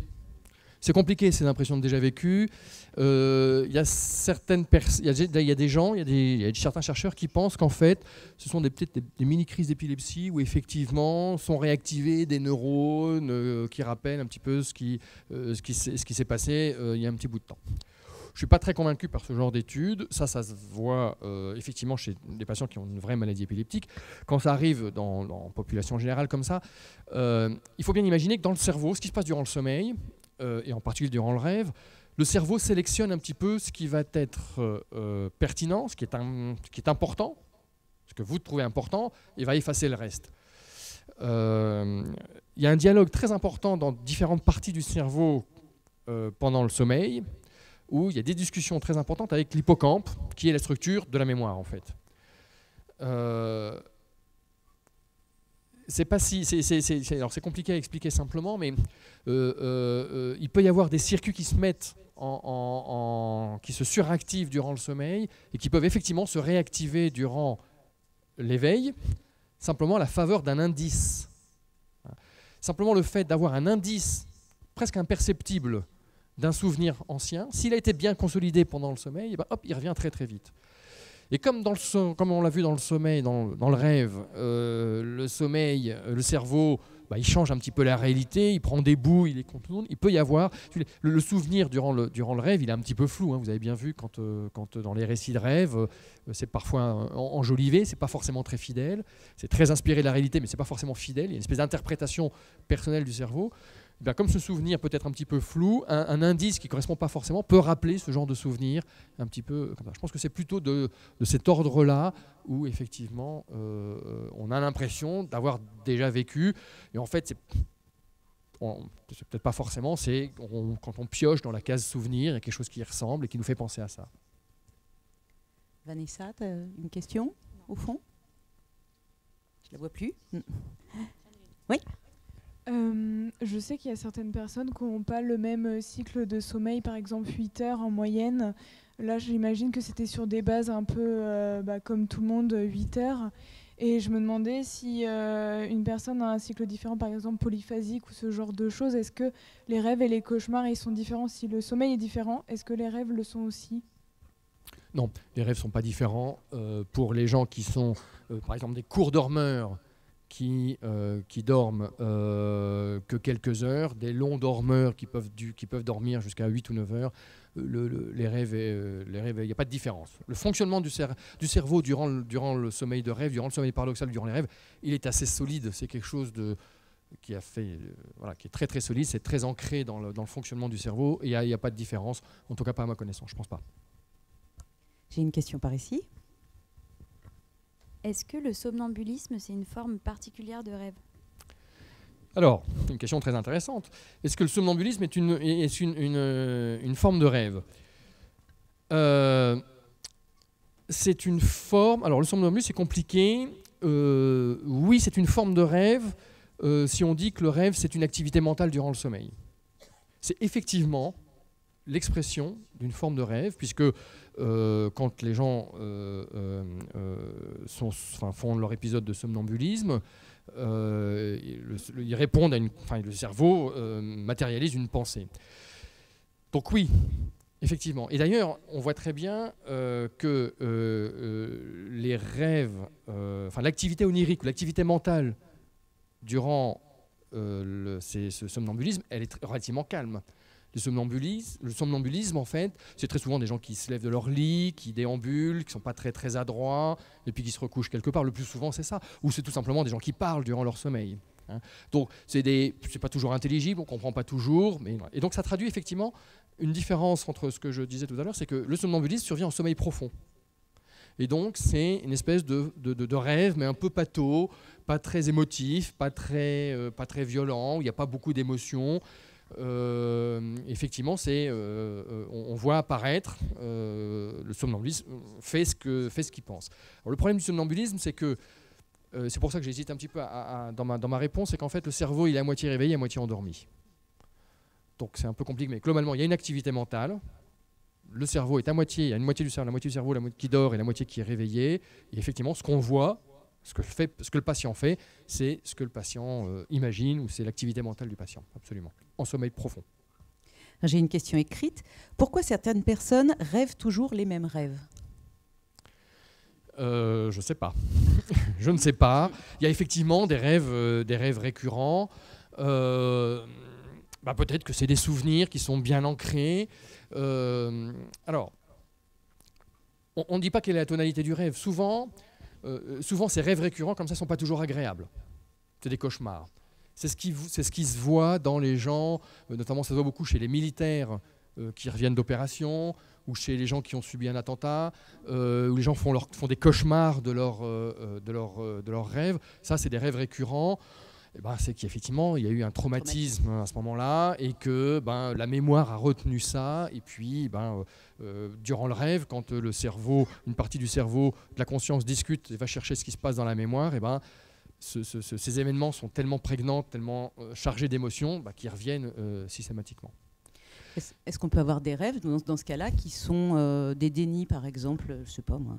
Speaker 1: C'est compliqué, ces impressions de déjà vécu. Il y a certaines personnes, il y a des gens, il y a certains chercheurs qui pensent qu'en fait, ce sont peut-être des mini-crises d'épilepsie où effectivement sont réactivés des neurones qui rappellent un petit peu ce qui s'est passé il y a un petit bout de temps. Je ne suis pas très convaincu par ce genre d'études. Ça se voit effectivement chez des patients qui ont une vraie maladie épileptique. Quand ça arrive dans la population générale comme ça, il faut bien imaginer que dans le cerveau, ce qui se passe durant le sommeil, et en particulier durant le rêve, le cerveau sélectionne un petit peu ce qui va être pertinent, ce qui est important, ce que vous trouvez important, et va effacer le reste. Il y a un dialogue très important dans différentes parties du cerveau pendant le sommeil, où il y a des discussions très importantes avec l'hippocampe, qui est la structure de la mémoire en fait. C'est c'est compliqué à expliquer simplement, mais il peut y avoir des circuits qui se mettent qui se suractivent durant le sommeil et qui peuvent effectivement se réactiver durant l'éveil, simplement à la faveur d'un indice. Simplement le fait d'avoir un indice presque imperceptible d'un souvenir ancien, s'il a été bien consolidé pendant le sommeil, ben hop, il revient très très vite. Et comme on l'a vu dans le sommeil, dans le rêve, le sommeil, le cerveau, il change un petit peu la réalité, il prend des bouts, il les contourne. Il peut y avoir le souvenir durant le rêve, il est un petit peu flou. Hein, vous avez bien vu quand dans les récits de rêve, c'est parfois enjolivé, c'est pas forcément très fidèle, c'est très inspiré de la réalité, mais c'est pas forcément fidèle. Il y a une espèce d'interprétation personnelle du cerveau. Bien, comme ce souvenir peut être un petit peu flou, un indice qui ne correspond pas forcément peut rappeler ce genre de souvenir un petit peu comme ça. Je pense que c'est plutôt de cet ordre-là où effectivement on a l'impression d'avoir déjà vécu. Et en fait, c'est peut-être pas forcément, c'est quand on pioche dans la case souvenir, il y a quelque chose qui y ressemble et qui nous fait penser à ça.
Speaker 2: Vanessa, tu as une question au fond? la vois plus. Oui.
Speaker 8: Je sais qu'il y a certaines personnes qui n'ont pas le même cycle de sommeil, par exemple 8 heures en moyenne. Là, j'imagine que c'était sur des bases un peu comme tout le monde, 8 heures. Et je me demandais si une personne a un cycle différent, par exemple polyphasique ou ce genre de choses, est-ce que les rêves et les cauchemars ils sont différents? Si le sommeil est différent, est-ce que les rêves le sont aussi?
Speaker 1: Non, les rêves ne sont pas différents. Pour les gens qui sont, par exemple, des courts dormeurs qui dorment que quelques heures, des longs dormeurs qui peuvent dormir jusqu'à 8 ou 9 heures, les rêves, il n'y a pas de différence. Le fonctionnement du cerveau durant le sommeil de rêve, durant le sommeil paradoxal, durant les rêves, il est assez solide. C'est quelque chose qui est très très solide, c'est très ancré dans le fonctionnement du cerveau, et il n'y a pas de différence, en tout cas pas à ma connaissance, je ne pense pas.
Speaker 2: J'ai une question par ici.
Speaker 9: Est-ce que le somnambulisme, c'est une forme particulière de rêve?
Speaker 1: Alors, une question très intéressante. Est-ce que le somnambulisme est une forme de rêve? C'est une forme... Alors, le somnambulisme, c'est compliqué. Oui, c'est une forme de rêve si on dit que le rêve, c'est une activité mentale durant le sommeil. C'est effectivement l'expression d'une forme de rêve, puisque quand les gens font leur épisode de somnambulisme, ils répondent le cerveau matérialise une pensée. Donc oui, effectivement. Et d'ailleurs, on voit très bien que les rêves, l'activité onirique, l'activité mentale durant ce somnambulisme, elle est relativement calme. Le somnambulisme, en fait, c'est très souvent des gens qui se lèvent de leur lit, qui déambulent, qui ne sont pas très, très adroits, et puis qui se recouchent quelque part. Le plus souvent, c'est ça. Ou c'est tout simplement des gens qui parlent durant leur sommeil. Hein. Donc, c'est pas toujours intelligible, on ne comprend pas toujours. Et donc, ça traduit effectivement une différence entre ce que je disais tout à l'heure, c'est que le somnambulisme survient en sommeil profond. Et donc, c'est une espèce de rêve, mais un peu pâteau, pas très émotif, pas très violent, où il n'y a pas beaucoup d'émotions. Effectivement, on voit apparaître le somnambulisme fait ce qu'il pense. Alors, le problème du somnambulisme, c'est que c'est pour ça que j'hésite un petit peu dans ma réponse, c'est qu'en fait le cerveau il est à moitié réveillé, à moitié endormi. Donc c'est un peu compliqué, mais globalement il y a une activité mentale. Le cerveau est à moitié, il y a une moitié du cerveau, qui dort et la moitié qui est réveillée. Et effectivement, ce qu'on voit, ce que le patient fait, c'est ce que le patient imagine, ou c'est l'activité mentale du patient, absolument, en sommeil profond.
Speaker 2: J'ai une question écrite. Pourquoi certaines personnes rêvent toujours les mêmes rêves?
Speaker 1: Je ne sais pas. Je ne sais pas. Il y a effectivement des rêves récurrents. Peut-être que c'est des souvenirs qui sont bien ancrés. Alors, on ne dit pas quelle est la tonalité du rêve. Souvent, ces rêves récurrents comme ça ne sont pas toujours agréables. C'est des cauchemars. C'est ce qui se voit dans les gens, notamment ça se voit beaucoup chez les militaires qui reviennent d'opération, ou chez les gens qui ont subi un attentat, où les gens font des cauchemars de leurs rêves. Ça, c'est des rêves récurrents. C'est qu'effectivement, il y a eu un traumatisme à ce moment-là, et que la mémoire a retenu ça. Et puis, durant le rêve, quand le cerveau, une partie du cerveau, de la conscience discute et va chercher ce qui se passe dans la mémoire, ces événements sont tellement prégnants, tellement chargés d'émotions, qu'ils reviennent systématiquement.
Speaker 2: Est-ce qu'on peut avoir des rêves dans ce cas-là qui sont des dénis, par exemple, je ne sais pas moi,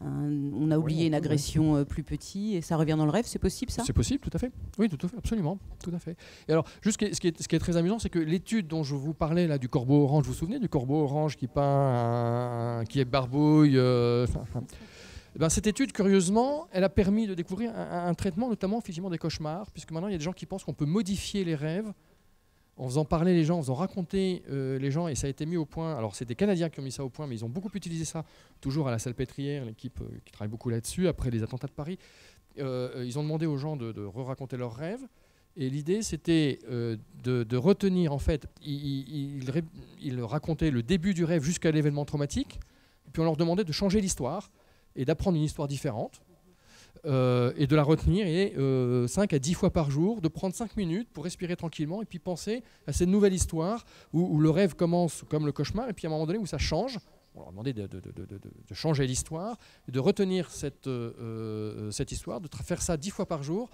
Speaker 2: on a oublié une agression plus petite et ça revient dans le rêve, c'est possible ça?
Speaker 1: C'est possible, tout à fait. Oui, tout à fait, absolument, tout à fait. Et alors, juste ce qui est très amusant, c'est que l'étude dont je vous parlais là du corbeau orange, vous vous souvenez du corbeau orange qui peint, qui est barbouille cette étude, curieusement, elle a permis de découvrir un traitement, notamment effectivement des cauchemars, puisque maintenant il y a des gens qui pensent qu'on peut modifier les rêves en faisant parler les gens, en faisant raconter les gens, et ça a été mis au point. Alors c'est des Canadiens qui ont mis ça au point, mais ils ont beaucoup utilisé ça, toujours à la Salpêtrière, l'équipe qui travaille beaucoup là-dessus, après les attentats de Paris. Ils ont demandé aux gens de re-raconter leurs rêves, et l'idée c'était de retenir, en fait, ils racontaient le début du rêve jusqu'à l'événement traumatique, et puis on leur demandait de changer l'histoire, et d'apprendre une histoire différente, et de la retenir, et 5 à 10 fois par jour, de prendre 5 minutes pour respirer tranquillement, et puis penser à cette nouvelle histoire, où le rêve commence comme le cauchemar, et puis à un moment donné où ça change, On leur a demandé de changer l'histoire, de retenir cette histoire, de faire ça 10 fois par jour.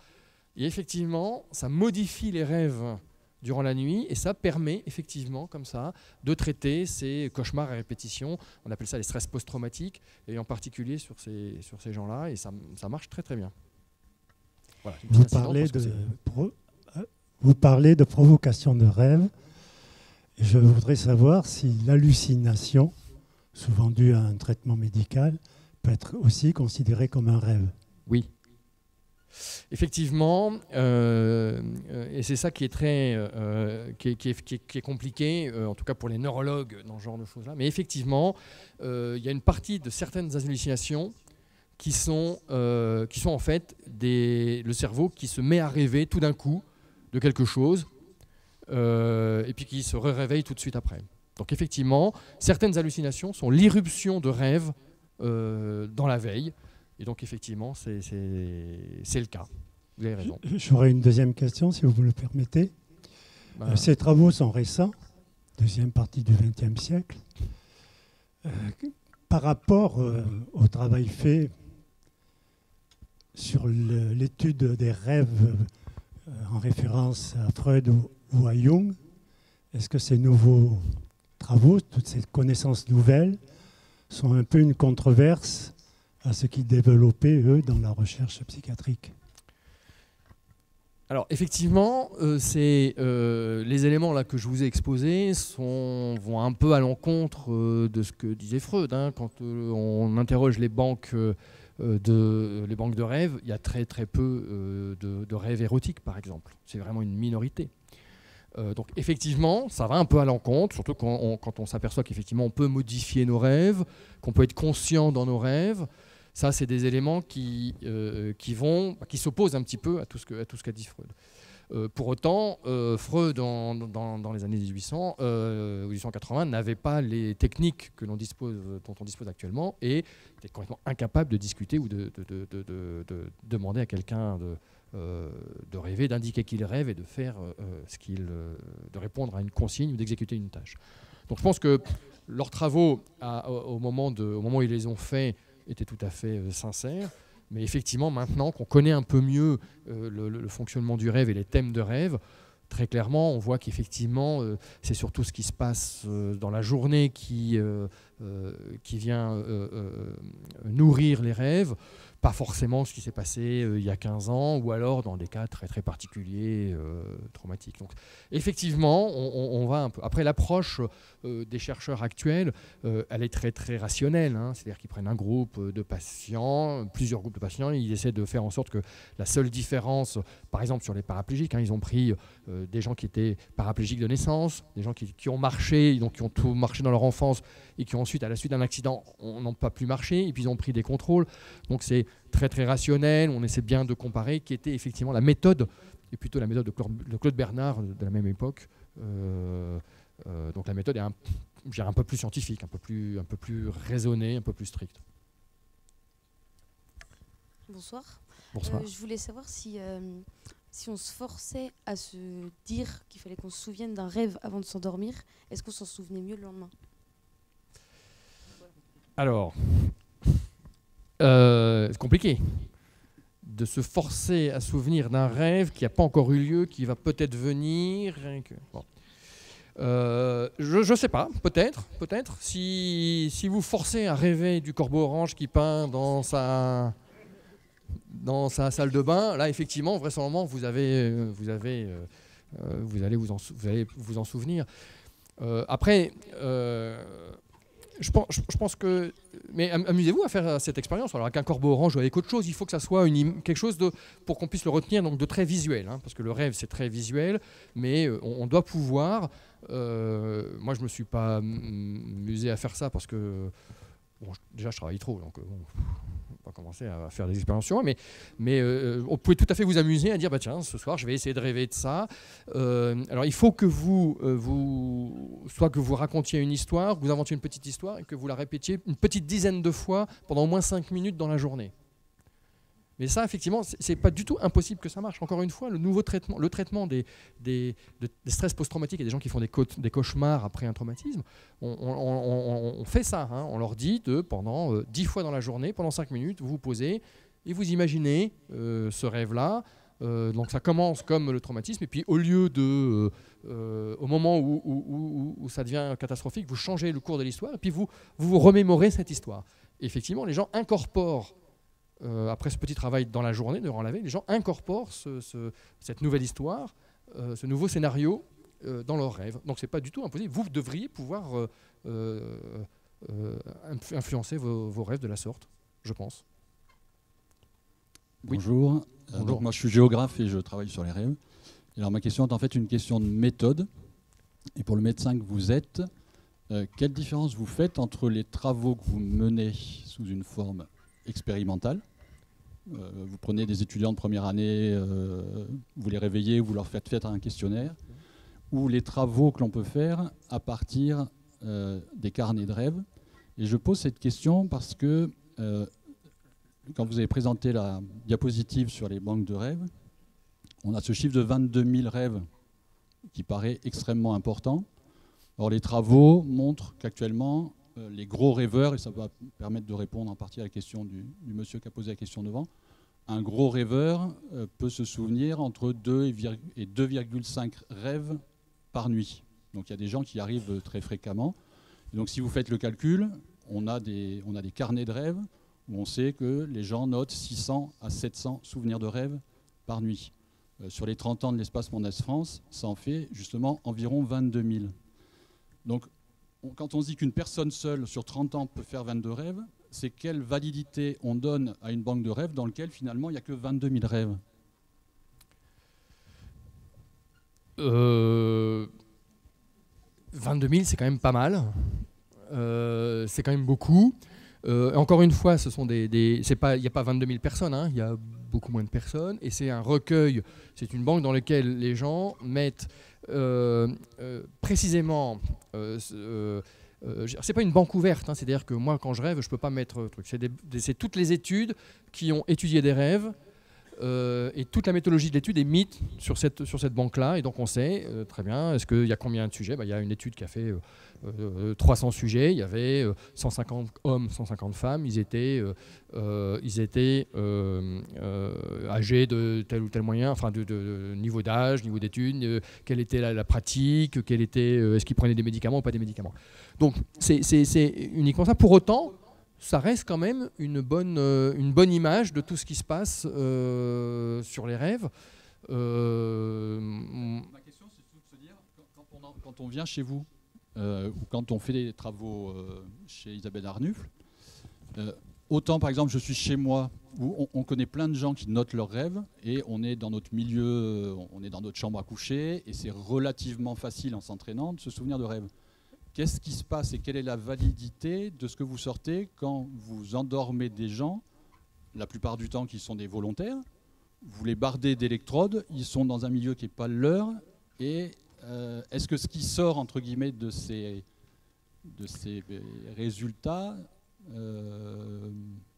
Speaker 1: Et effectivement, ça modifie les rêves durant la nuit et ça permet effectivement, comme ça, de traiter ces cauchemars à répétition. On appelle ça les stress post-traumatiques, et en particulier sur ces gens-là, et ça marche très très bien. Voilà,
Speaker 10: vous parlez de provocation de rêve. Je voudrais savoir si l'hallucination, souvent due à un traitement médical, peut être aussi considérée comme un rêve.
Speaker 1: Oui. Effectivement, et c'est ça qui est qui est compliqué, en tout cas pour les neurologues dans ce genre de choses-là. Mais effectivement, il y a une partie de certaines hallucinations qui sont en fait le cerveau qui se met à rêver tout d'un coup de quelque chose, et puis qui se réveille tout de suite après. Donc effectivement, certaines hallucinations sont l'irruption de rêves dans la veille. Et donc effectivement, c'est le cas. Vous avez raison.
Speaker 10: J'aurais une deuxième question, si vous me le permettez. Ces travaux sont récents, deuxième partie du XXe siècle. Par rapport au travail fait sur l'étude des rêves en référence à Freud ou à Jung, est-ce que ces nouveaux travaux, toutes ces connaissances nouvelles, sont un peu une controverse à ce qu'ils développaient, eux, dans la recherche psychiatrique?
Speaker 1: Alors, effectivement, les éléments là, que je vous ai exposés vont un peu à l'encontre de ce que disait Freud. Hein. Quand on interroge les banques de rêves, il y a très très peu de rêves érotiques, par exemple. C'est vraiment une minorité. Donc effectivement, ça va un peu à l'encontre, surtout quand on s'aperçoit qu'effectivement on peut modifier nos rêves, qu'on peut être conscient dans nos rêves. Ça, c'est des éléments qui s'opposent un petit peu à tout ce qu'a dit Freud. Pour autant, Freud, dans les années 1800 ou 1880, n'avait pas les techniques dont on dispose actuellement et était complètement incapable de discuter ou de demander à quelqu'un de rêver, d'indiquer qu'il rêve et de faire de répondre à une consigne ou d'exécuter une tâche. Donc je pense que leurs travaux, au moment où ils les ont faits, étaient tout à fait sincères. Mais effectivement, maintenant qu'on connaît un peu mieux le fonctionnement du rêve et les thèmes de rêve, très clairement, on voit qu'effectivement, c'est surtout ce qui se passe dans la journée qui vient nourrir les rêves, pas forcément ce qui s'est passé il y a 15 ans, ou alors dans des cas très très particuliers, traumatiques. Donc effectivement, on va un peu... Après, l'approche des chercheurs actuels, elle est très très rationnelle, hein. C'est-à-dire qu'ils prennent un groupe de patients, plusieurs groupes de patients, et ils essaient de faire en sorte que la seule différence, par exemple sur les paraplégiques, hein, ils ont pris des gens qui étaient paraplégiques de naissance, des gens qui ont marché, donc qui ont tout marché dans leur enfance, et qui ensuite, à la suite d'un accident, n'ont pas pu marcher, et puis ils ont pris des contrôles. Donc c'est très très rationnel, on essaie bien de comparer, qui était effectivement la méthode, et plutôt la méthode de Claude Bernard de la même époque. Donc la méthode est un peu plus scientifique, un peu plus raisonnée, un peu plus stricte.
Speaker 11: Bonsoir.
Speaker 1: Bonsoir.
Speaker 11: Je voulais savoir si on se forçait à se dire qu'il fallait qu'on se souvienne d'un rêve avant de s'endormir, est-ce qu'on s'en souvenait mieux le lendemain?
Speaker 1: Alors, c'est compliqué de se forcer à souvenir d'un rêve qui n'a pas encore eu lieu, qui va peut-être venir. Bon. Je ne sais pas, peut-être. Si vous forcez à rêver du corbeau orange qui peint dans sa salle de bain, là effectivement, vraisemblablement, vous allez vous en souvenir. Après, je pense que... Mais amusez-vous à faire cette expérience. Alors avec un corbeau orange ou avec autre chose, il faut que ça soit quelque chose pour qu'on puisse le retenir, donc de très visuel, hein, parce que le rêve c'est très visuel, mais on doit pouvoir... moi je me suis pas amusé à faire ça parce que déjà je travaille trop, donc on va commencer à faire des expériences sur moi, mais on pouvait tout à fait vous amuser à dire bah tiens, ce soir je vais essayer de rêver de ça. Alors il faut que soit que vous racontiez une histoire, que vous inventiez une petite histoire et que vous la répétiez une petite dizaine de fois pendant au moins 5 minutes dans la journée. Mais ça, effectivement, c'est pas du tout impossible que ça marche. Encore une fois, le traitement des stress post-traumatiques et des gens qui font des cauchemars après un traumatisme, on fait ça. Hein. On leur dit pendant 10 fois dans la journée, pendant 5 minutes, vous vous posez et vous imaginez ce rêve-là. Donc ça commence comme le traumatisme, et puis au lieu au moment où ça devient catastrophique, vous changez le cours de l'histoire, et puis vous remémorez cette histoire. Et effectivement, les gens incorporent, après ce petit travail dans la journée, durant la veille, les gens incorporent cette nouvelle histoire, ce nouveau scénario dans leurs rêves. Donc c'est pas du tout impossible. Vous devriez pouvoir influencer vos rêves de la sorte, je pense.
Speaker 12: Bonjour.
Speaker 1: Oui. Bonjour.
Speaker 12: Donc moi je suis géographe et je travaille sur les rêves. Et alors ma question est en fait une question de méthode. Et pour le médecin que vous êtes, quelle différence vous faites entre les travaux que vous menez sous une forme expérimentale, vous prenez des étudiants de première année, vous les réveillez, vous leur faites un questionnaire, ou les travaux que l'on peut faire à partir des carnets de rêves. Et je pose cette question parce que quand vous avez présenté la diapositive sur les banques de rêves, on a ce chiffre de 22 000 rêves qui paraît extrêmement important. Or, les travaux montrent qu'actuellement, les gros rêveurs, et ça va permettre de répondre en partie à la question du monsieur qui a posé la question devant, un gros rêveur peut se souvenir entre 2 et 2,5 rêves par nuit. Donc il y a des gens qui arrivent très fréquemment. Et donc si vous faites le calcul, on a des carnets de rêves où on sait que les gens notent 600 à 700 souvenirs de rêve par nuit. Sur les 30 ans de l'espace Mondes France, ça en fait justement environ 22 000. Donc quand on se dit qu'une personne seule sur 30 ans peut faire 22 rêves, c'est quelle validité on donne à une banque de rêves dans laquelle finalement il n'y a que 22 000 rêves?
Speaker 1: 22 000, c'est quand même pas mal. C'est quand même beaucoup. Encore une fois, il n'y a pas 22 000 personnes, hein, il y a beaucoup moins de personnes. Et c'est un recueil, c'est une banque dans laquelle les gens mettent précisément... c'est pas une banque ouverte, hein, c'est-à-dire que moi, quand je rêve, je peux pas mettre truc. C'est toutes les études qui ont étudié des rêves. Et toute la méthodologie de l'étude est mise sur cette banque-là. Et donc on sait très bien, est-ce qu'il y a combien de sujets? Il y a une étude qui a fait 300 sujets, il y avait 150 hommes, 150 femmes, ils étaient âgés de tel ou tel moyen, enfin de niveau d'âge, niveau d'études, quelle était la pratique, est-ce qu'ils prenaient des médicaments ou pas des médicaments. Donc c'est uniquement ça. Pour autant, ça reste quand même une bonne image de tout ce qui se passe sur les rêves.
Speaker 12: Ma question, c'est de se dire, quand on vient chez vous, ou quand on fait des travaux chez Isabelle Arnufle, autant par exemple je suis chez moi, où on connaît plein de gens qui notent leurs rêves, et on est dans notre milieu, on est dans notre chambre à coucher, et c'est relativement facile en s'entraînant de se souvenir de rêves. Qu'est-ce qui se passe et quelle est la validité de ce que vous sortez quand vous endormez des gens, la plupart du temps qui sont des volontaires, vous les bardez d'électrodes, ils sont dans un milieu qui n'est pas le leur, et est-ce que ce qui sort entre guillemets de ces résultats,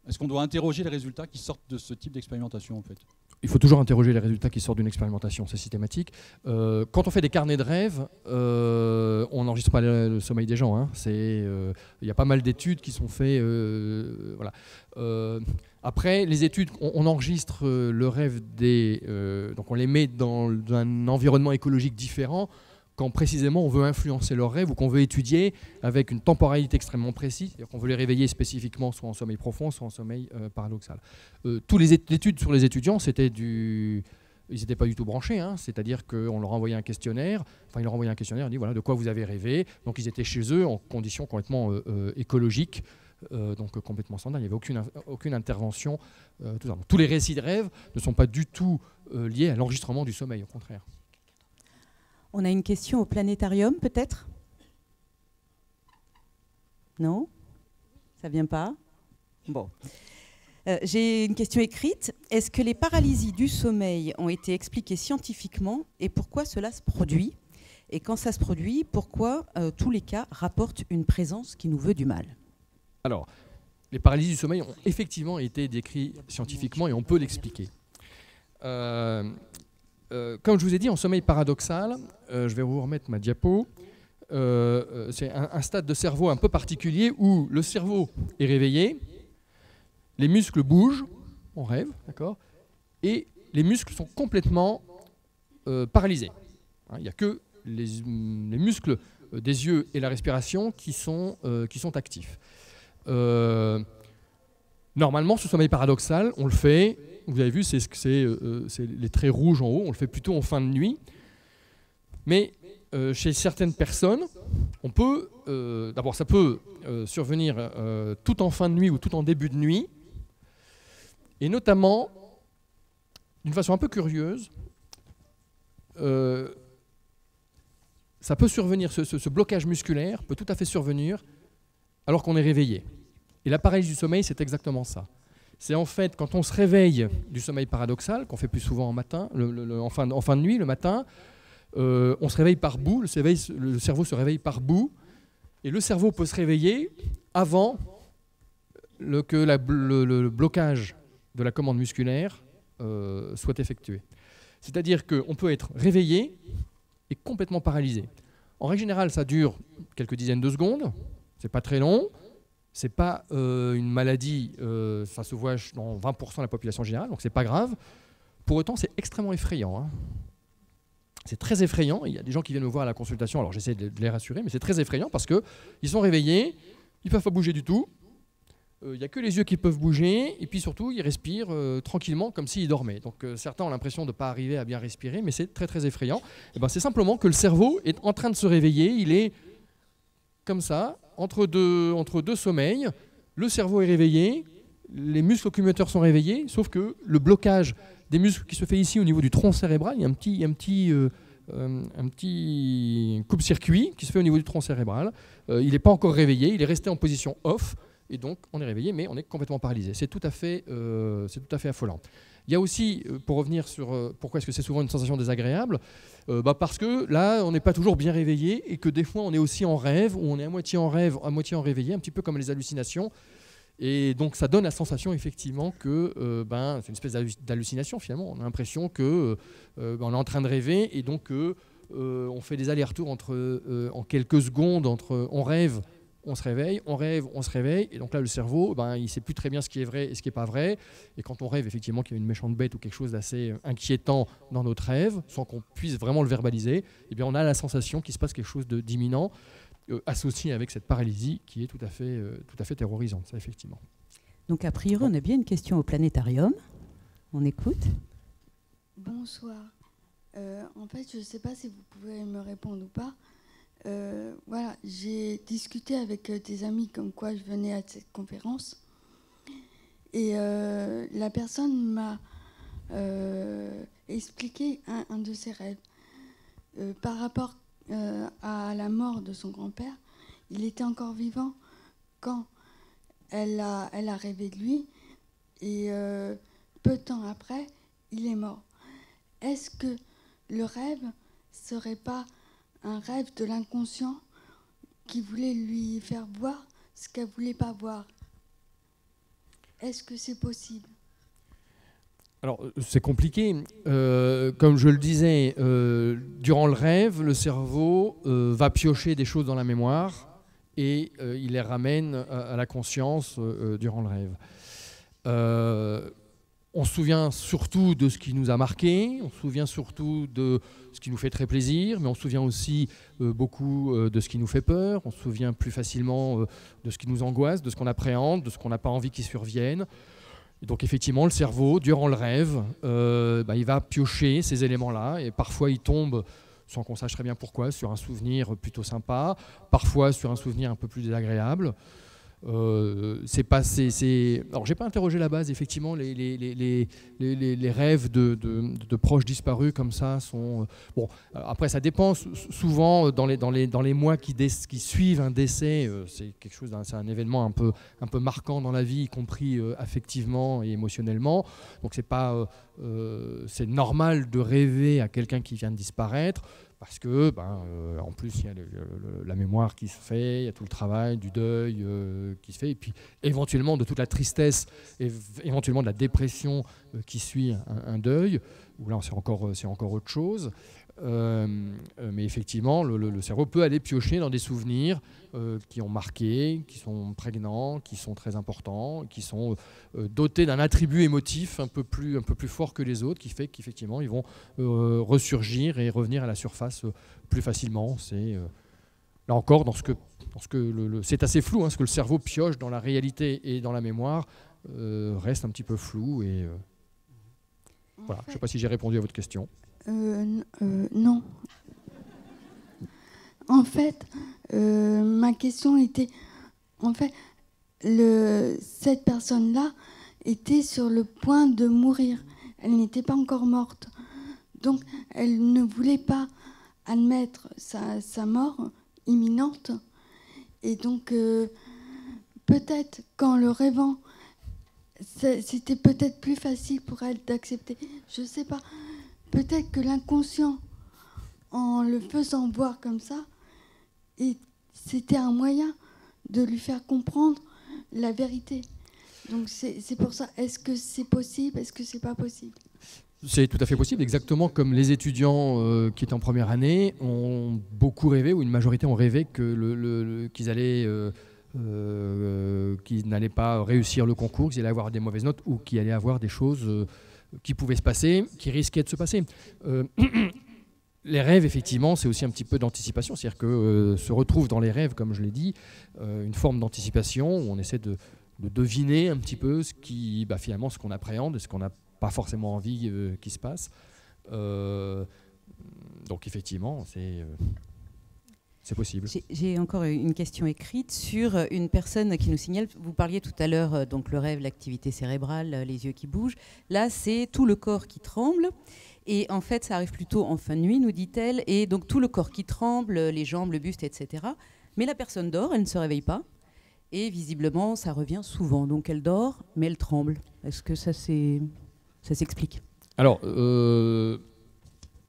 Speaker 12: est-ce qu'on doit interroger les résultats qui sortent de ce type d'expérimentation en fait?
Speaker 1: Il faut toujours interroger les résultats qui sortent d'une expérimentation, c'est systématique. Quand on fait des carnets de rêves, on n'enregistre pas le sommeil des gens. Hein. Il y a pas mal d'études qui sont faites. Voilà. Après, les études, on enregistre le rêve donc on les met dans un environnement écologique différent quand précisément on veut influencer leurs rêves ou qu'on veut étudier avec une temporalité extrêmement précise, c'est-à-dire qu'on veut les réveiller spécifiquement soit en sommeil profond, soit en sommeil paradoxal. Toutes les études sur les étudiants, ils n'étaient pas du tout branchés, hein, c'est-à-dire qu'on leur envoyait un questionnaire, ils leur envoyaient un questionnaire, on dit voilà de quoi vous avez rêvé, donc ils étaient chez eux en conditions complètement écologiques, donc complètement standard, il n'y avait aucune intervention. Tout ça. Donc, tous les récits de rêve ne sont pas du tout liés à l'enregistrement du sommeil, au contraire.
Speaker 2: On a une question au planétarium, peut-être? Non? Ça vient pas? Bon. J'ai une question écrite. Est-ce que les paralysies du sommeil ont été expliquées scientifiquement et pourquoi cela se produit? Et quand ça se produit, pourquoi tous les cas rapportent une présence qui nous veut du mal?
Speaker 1: Alors, les paralysies du sommeil ont effectivement été décrites scientifiquement et on peut l'expliquer. Comme je vous ai dit, en sommeil paradoxal, je vais vous remettre ma diapo, c'est un stade de cerveau un peu particulier où le cerveau est réveillé, les muscles bougent, on rêve, d'accord, et les muscles sont complètement paralysés. Il n'y a que les muscles des yeux et la respiration qui sont actifs. Normalement, ce sommeil paradoxal, on le fait, vous avez vu, c'est les traits rouges en haut, on le fait plutôt en fin de nuit. Mais chez certaines personnes, on peut, d'abord ça peut survenir tout en fin de nuit ou tout en début de nuit, et notamment, d'une façon un peu curieuse, ça peut survenir, ce blocage musculaire peut tout à fait survenir alors qu'on est réveillé. Et la paralysie du sommeil, c'est exactement ça. C'est en fait quand on se réveille du sommeil paradoxal, qu'on fait plus souvent en fin de nuit, le matin, on se réveille par bout, le cerveau se réveille par bout, et le cerveau peut se réveiller avant que le blocage de la commande musculaire soit effectué. C'est-à-dire qu'on peut être réveillé et complètement paralysé. En règle générale, ça dure quelques dizaines de secondes, c'est pas très long, c'est pas une maladie, ça se voit dans 20% de la population générale, donc c'est pas grave. Pour autant, c'est extrêmement effrayant. Hein. C'est très effrayant, il y a des gens qui viennent me voir à la consultation, alors j'essaie de les rassurer, mais c'est très effrayant parce qu'ils sont réveillés, ils ne peuvent pas bouger du tout, il n'y a que les yeux qui peuvent bouger, et puis surtout, ils respirent tranquillement comme s'ils dormaient. Donc certains ont l'impression de ne pas arriver à bien respirer, mais c'est très très effrayant. Et ben, c'est simplement que le cerveau est en train de se réveiller, il est comme ça, entre deux sommeils, le cerveau est réveillé, les muscles occumoteurs sont réveillés, sauf que le blocage des muscles qui se fait ici au niveau du tronc cérébral, il y a un petit coupe-circuit qui se fait au niveau du tronc cérébral. Il n'est pas encore réveillé, il est resté en position off, et donc on est réveillé, mais on est complètement paralysé. C'est tout à fait affolant. Il y a aussi, pour revenir sur pourquoi est-ce que c'est souvent une sensation désagréable, parce que là, on n'est pas toujours bien réveillé, et que des fois, on est aussi en rêve, ou on est à moitié en rêve, à moitié en réveillé, un petit peu comme les hallucinations. Et donc ça donne la sensation effectivement que c'est une espèce d'hallucination finalement. On a l'impression que on est en train de rêver, et donc on fait des allers-retours en quelques secondes entre on rêve, on se réveille, on rêve, on se réveille, et donc là le cerveau, il ne sait plus très bien ce qui est vrai et ce qui n'est pas vrai. Et quand on rêve effectivement qu'il y a une méchante bête ou quelque chose d'assez inquiétant dans notre rêve, sans qu'on puisse vraiment le verbaliser, eh bien on a la sensation qu'il se passe quelque chose d'imminent, associé avec cette paralysie qui est tout à fait terrorisante, ça, effectivement.
Speaker 2: Donc a priori, on a bien une question au planétarium. On écoute.
Speaker 13: Bonsoir. En fait, je ne sais pas si vous pouvez me répondre ou pas. Voilà, j'ai discuté avec des amis comme quoi je venais à cette conférence. Et la personne m'a expliqué un de ses rêves. Par rapport à la mort de son grand-père, il était encore vivant quand elle a rêvé de lui, et peu de temps après, il est mort. Est-ce que le rêve serait pas un rêve de l'inconscient qui voulait lui faire voir ce qu'elle voulait pas voir? Est-ce que c'est possible?
Speaker 1: Alors, c'est compliqué. Comme je le disais, durant le rêve, le cerveau va piocher des choses dans la mémoire et il les ramène à la conscience durant le rêve. On se souvient surtout de ce qui nous a marqué, on se souvient surtout de ce qui nous fait très plaisir, mais on se souvient aussi beaucoup de ce qui nous fait peur, on se souvient plus facilement de ce qui nous angoisse, de ce qu'on appréhende, de ce qu'on n'a pas envie qu'il survienne. Et donc effectivement, le cerveau, durant le rêve, il va piocher ces éléments-là, et parfois il tombe, sans qu'on sache très bien pourquoi, sur un souvenir plutôt sympa, parfois sur un souvenir un peu plus désagréable. Alors j'ai pas interrogé la base, effectivement les rêves de proches disparus comme ça sont bon. Après ça dépend, souvent dans les mois qui suivent un décès, c'est quelque chose, c'est un événement un peu marquant dans la vie, y compris affectivement et émotionnellement. Donc c'est normal de rêver à quelqu'un qui vient de disparaître. Parce que, en plus, il y a la mémoire qui se fait, il y a tout le travail du deuil qui se fait, et puis éventuellement de toute la tristesse, et éventuellement de la dépression qui suit un deuil, où là c'est encore autre chose. Mais effectivement, le cerveau peut aller piocher dans des souvenirs qui ont marqué, qui sont prégnants, qui sont très importants, qui sont dotés d'un attribut émotif un peu plus fort que les autres, qui fait qu'effectivement ils vont ressurgir et revenir à la surface plus facilement. C'est là encore c'est assez flou, hein, ce que le cerveau pioche dans la réalité et dans la mémoire reste un petit peu flou. Et voilà. Je ne sais pas si j'ai répondu à votre question.
Speaker 13: Non. En fait, ma question était, cette personne-là était sur le point de mourir. Elle n'était pas encore morte. Donc, elle ne voulait pas admettre sa mort imminente. Et donc, peut-être qu'en le rêvant, c'était peut-être plus facile pour elle d'accepter. Je ne sais pas. Peut-être que l'inconscient, en le faisant voir comme ça, c'était un moyen de lui faire comprendre la vérité. Donc c'est pour ça, est-ce que c'est possible, est-ce que c'est pas possible?
Speaker 1: C'est tout à fait possible, exactement comme les étudiants qui étaient en première année ont beaucoup rêvé, ou une majorité ont rêvé que qu'ils n'allaient pas réussir le concours, qu'ils allaient avoir des mauvaises notes, ou qu'il allait avoir des choses qui pouvaient se passer, qui risquaient de se passer. Les rêves, effectivement, c'est aussi un petit peu d'anticipation, c'est-à-dire que se retrouve dans les rêves, comme je l'ai dit, une forme d'anticipation où on essaie de deviner un petit peu finalement ce qu'on appréhende et ce qu'on n'a pas forcément envie qu'il se passe. Donc effectivement, c'est possible.
Speaker 2: J'ai encore une question écrite sur une personne qui nous signale, vous parliez tout à l'heure, donc le rêve, l'activité cérébrale, les yeux qui bougent. Là, c'est tout le corps qui tremble. Et en fait, ça arrive plutôt en fin de nuit, nous dit-elle. Et donc tout le corps qui tremble, les jambes, le buste, etc. Mais la personne dort, elle ne se réveille pas. Et visiblement, ça revient souvent. Donc elle dort, mais elle tremble. Est-ce que ça s'explique?
Speaker 1: Alors,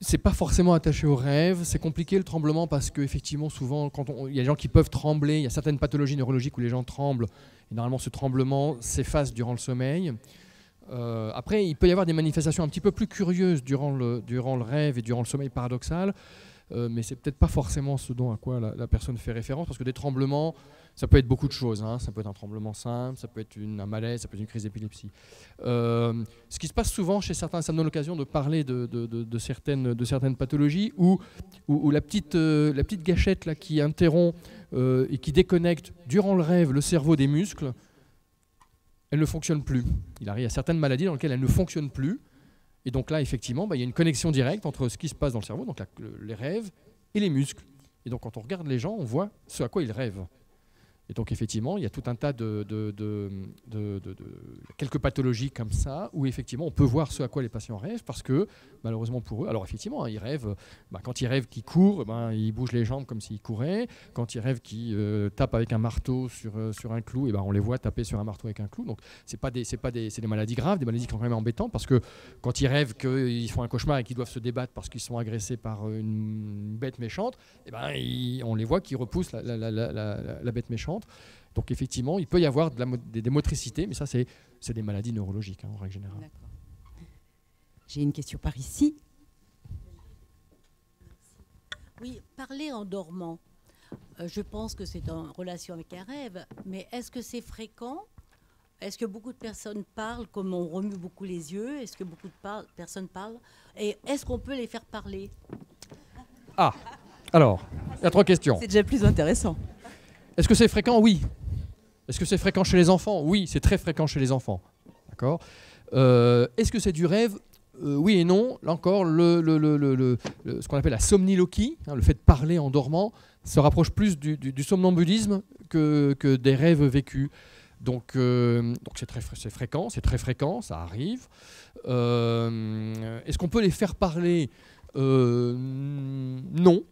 Speaker 1: c'est pas forcément attaché au rêve. C'est compliqué le tremblement parce qu'effectivement, souvent, il y a des gens qui peuvent trembler. Il y a certaines pathologies neurologiques où les gens tremblent. Et normalement, ce tremblement s'efface durant le sommeil. Après, il peut y avoir des manifestations un petit peu plus curieuses durant le rêve et durant le sommeil paradoxal. Mais c'est peut-être pas forcément ce dont à quoi la personne fait référence, parce que des tremblements, ça peut être beaucoup de choses, hein. Ça peut être un tremblement simple, ça peut être un malaise, ça peut être une crise d'épilepsie. Ce qui se passe souvent chez certains, ça me donne l'occasion de parler de certaines pathologies où la petite gâchette là, qui interrompt et qui déconnecte durant le rêve le cerveau des muscles, elle ne fonctionne plus. Il arrive à certaines maladies dans lesquelles elle ne fonctionne plus. Et donc là, effectivement, il y a une connexion directe entre ce qui se passe dans le cerveau, donc les rêves, et les muscles. Et donc quand on regarde les gens, on voit ce à quoi ils rêvent. Et donc effectivement, il y a tout un tas quelques pathologies comme ça, où effectivement on peut voir ce à quoi les patients rêvent, parce que malheureusement pour eux, alors effectivement, ils rêvent, quand ils rêvent qu'ils courent, ils bougent les jambes comme s'ils couraient. Quand ils rêvent qu'ils tapent avec un marteau sur un clou, on les voit taper sur un marteau avec un clou. Donc c'est des maladies graves, des maladies qui sont quand même embêtantes, parce que quand ils rêvent qu'ils font un cauchemar et qu'ils doivent se débattre parce qu'ils sont agressés par une bête méchante, on les voit qui repoussent la bête méchante. Donc effectivement, il peut y avoir des motricités, mais ça c'est des maladies neurologiques, en règle générale.
Speaker 2: J'ai une question par ici.
Speaker 14: Oui, parler en dormant, je pense que c'est en relation avec un rêve, mais est-ce que c'est fréquent? Est-ce que beaucoup de personnes parlent comme on remue beaucoup les yeux? Est-ce que beaucoup de personnes parlent? Et est-ce qu'on peut les faire parler?
Speaker 1: Ah, alors, il y a 3 questions.
Speaker 2: C'est déjà plus intéressant.
Speaker 1: Est-ce que c'est fréquent? Oui. Est-ce que c'est fréquent chez les enfants? Oui, c'est très fréquent chez les enfants. D'accord. Est-ce que c'est du rêve? Oui et non. Là encore, ce qu'on appelle la somniloquie, le fait de parler en dormant, se rapproche plus du somnambulisme que des rêves vécus. Donc c'est fréquent, c'est très fréquent, ça arrive. Est-ce qu'on peut les faire parler? Non.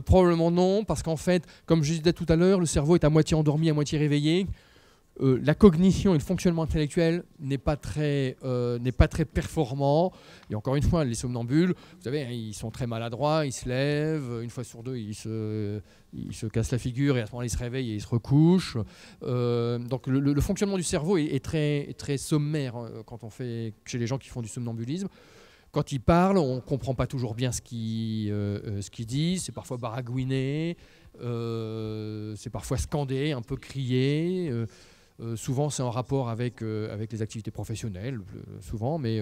Speaker 1: Probablement non, parce qu'en fait, comme je disais tout à l'heure, le cerveau est à moitié endormi, à moitié réveillé. la cognition et le fonctionnement intellectuel n'est pas très performant. Et encore une fois, les somnambules, vous savez, hein, ils sont très maladroits, ils se lèvent, une fois sur deux, ils se cassent la figure et à ce moment-là, ils se réveillent et ils se recouchent. Donc le fonctionnement du cerveau est très, très sommaire quand on fait chez les gens qui font du somnambulisme. Quand ils parlent, on ne comprend pas toujours bien ce qu'ils disent, c'est parfois baragouiné, c'est parfois scandé, un peu crié. Souvent, c'est en rapport avec les activités professionnelles, souvent. Mais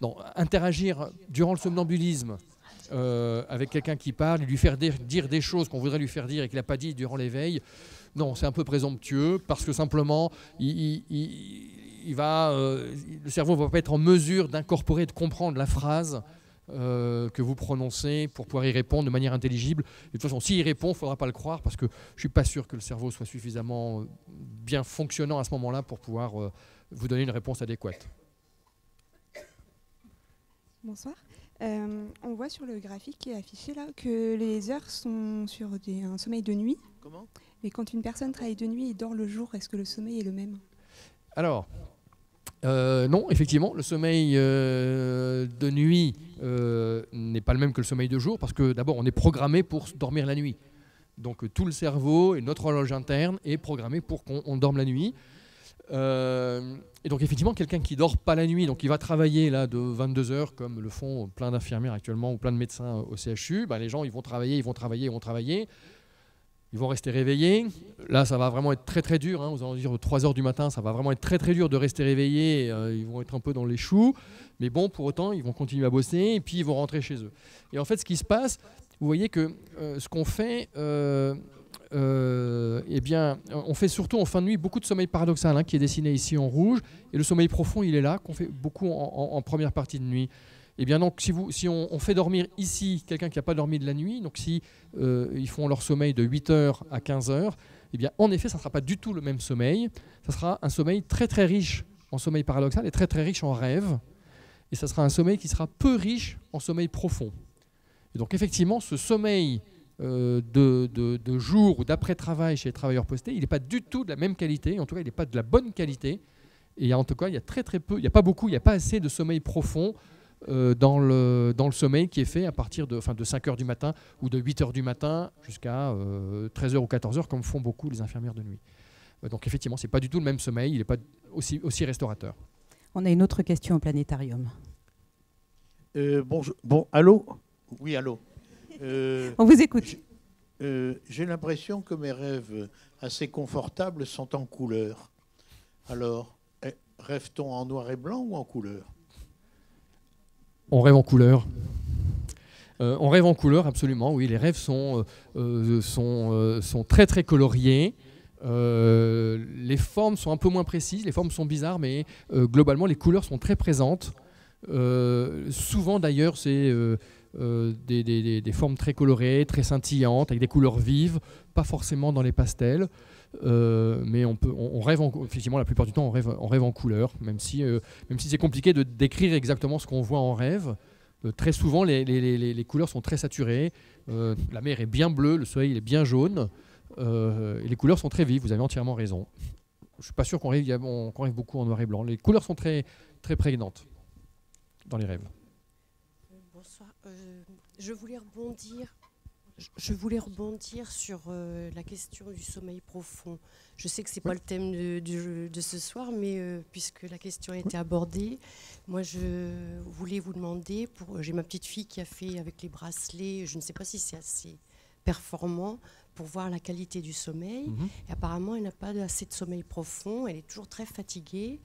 Speaker 1: non, interagir durant le somnambulisme avec quelqu'un qui parle et lui faire dire des choses qu'on voudrait lui faire dire et qu'il n'a pas dit durant l'éveil, non, c'est un peu présomptueux parce que simplement, le cerveau ne va pas être en mesure d'incorporer, de comprendre la phrase que vous prononcez pour pouvoir y répondre de manière intelligible. Et de toute façon, s'il répond, il ne faudra pas le croire parce que je ne suis pas sûr que le cerveau soit suffisamment bien fonctionnant à ce moment-là pour pouvoir vous donner une réponse adéquate.
Speaker 15: Bonsoir. On voit sur le graphique qui est affiché là que les heures sont sur un sommeil de nuit.
Speaker 16: Comment ?
Speaker 15: Et quand une personne travaille de nuit et dort le jour, est-ce que le sommeil est le même ?
Speaker 1: Alors, non, effectivement, le sommeil de nuit n'est pas le même que le sommeil de jour parce que d'abord, on est programmé pour dormir la nuit. Donc tout le cerveau et notre horloge interne est programmé pour qu'on dorme la nuit. Et donc effectivement, quelqu'un qui ne dort pas la nuit, donc il va travailler là, de 22 heures, comme le font plein d'infirmières actuellement ou plein de médecins au CHU, ben, les gens ils vont travailler. Ils vont rester réveillés. Là, ça va vraiment être très très dur. Hein. Vous allez dire 3 heures du matin, ça va vraiment être très très dur de rester réveillés. Ils vont être un peu dans les choux. Mais bon, pour autant, ils vont continuer à bosser et puis ils vont rentrer chez eux. Et en fait, ce qui se passe, vous voyez que ce qu'on fait, eh bien, on fait surtout en fin de nuit beaucoup de sommeil paradoxal, hein, qui est dessiné ici en rouge. Et le sommeil profond, il est là, qu'on fait beaucoup en première partie de nuit. Eh bien donc, si on fait dormir ici quelqu'un qui n'a pas dormi de la nuit, donc si ils font leur sommeil de 8h à 15h, eh bien en effet, ça ne sera pas du tout le même sommeil. Ça sera un sommeil très très riche en sommeil paradoxal et très très riche en rêve. Et ça sera un sommeil qui sera peu riche en sommeil profond. Et donc effectivement, ce sommeil de jour ou d'après-travail chez les travailleurs postés, il n'est pas du tout de la même qualité. En tout cas, il n'est pas de la bonne qualité. Et en tout cas, il y a très très peu, il n'y a pas beaucoup, il n'y a pas assez de sommeil profond dans le sommeil qui est fait à partir de 5h du matin ou de 8h du matin jusqu'à 13h ou 14h, comme font beaucoup les infirmières de nuit. Donc effectivement, ce n'est pas du tout le même sommeil, il n'est pas aussi restaurateur.
Speaker 2: On a une autre question au planétarium.
Speaker 16: Allô ? Oui, allô.
Speaker 2: On vous écoute.
Speaker 16: J'ai l'impression que mes rêves assez confortables sont en couleur. Alors, rêve-t-on en noir et blanc ou en couleur ?
Speaker 1: On rêve en couleur. On rêve en couleur, absolument. Oui, les rêves sont très très coloriés. Les formes sont un peu moins précises, les formes sont bizarres, mais globalement les couleurs sont très présentes. Souvent d'ailleurs, c'est des formes très colorées, très scintillantes, avec des couleurs vives, pas forcément dans les pastels. Mais on rêve effectivement la plupart du temps on rêve en couleur, même si c'est compliqué de décrire exactement ce qu'on voit en rêve. Très souvent les couleurs sont très saturées, la mer est bien bleue, le soleil est bien jaune, et les couleurs sont très vives, vous avez entièrement raison. Je ne suis pas sûr qu'on rêve beaucoup en noir et blanc, les couleurs sont très, très prégnantes dans les rêves.
Speaker 17: Bonsoir, je voulais rebondir sur la question du sommeil profond. Je sais que ce n'est pas le thème de ce soir, mais puisque la question a été abordée, moi je voulais vous demander, j'ai ma petite fille qui a fait avec les bracelets, je ne sais pas si c'est assez performant pour voir la qualité du sommeil. Et apparemment, elle n'a pas assez de sommeil profond, elle est toujours très fatiguée.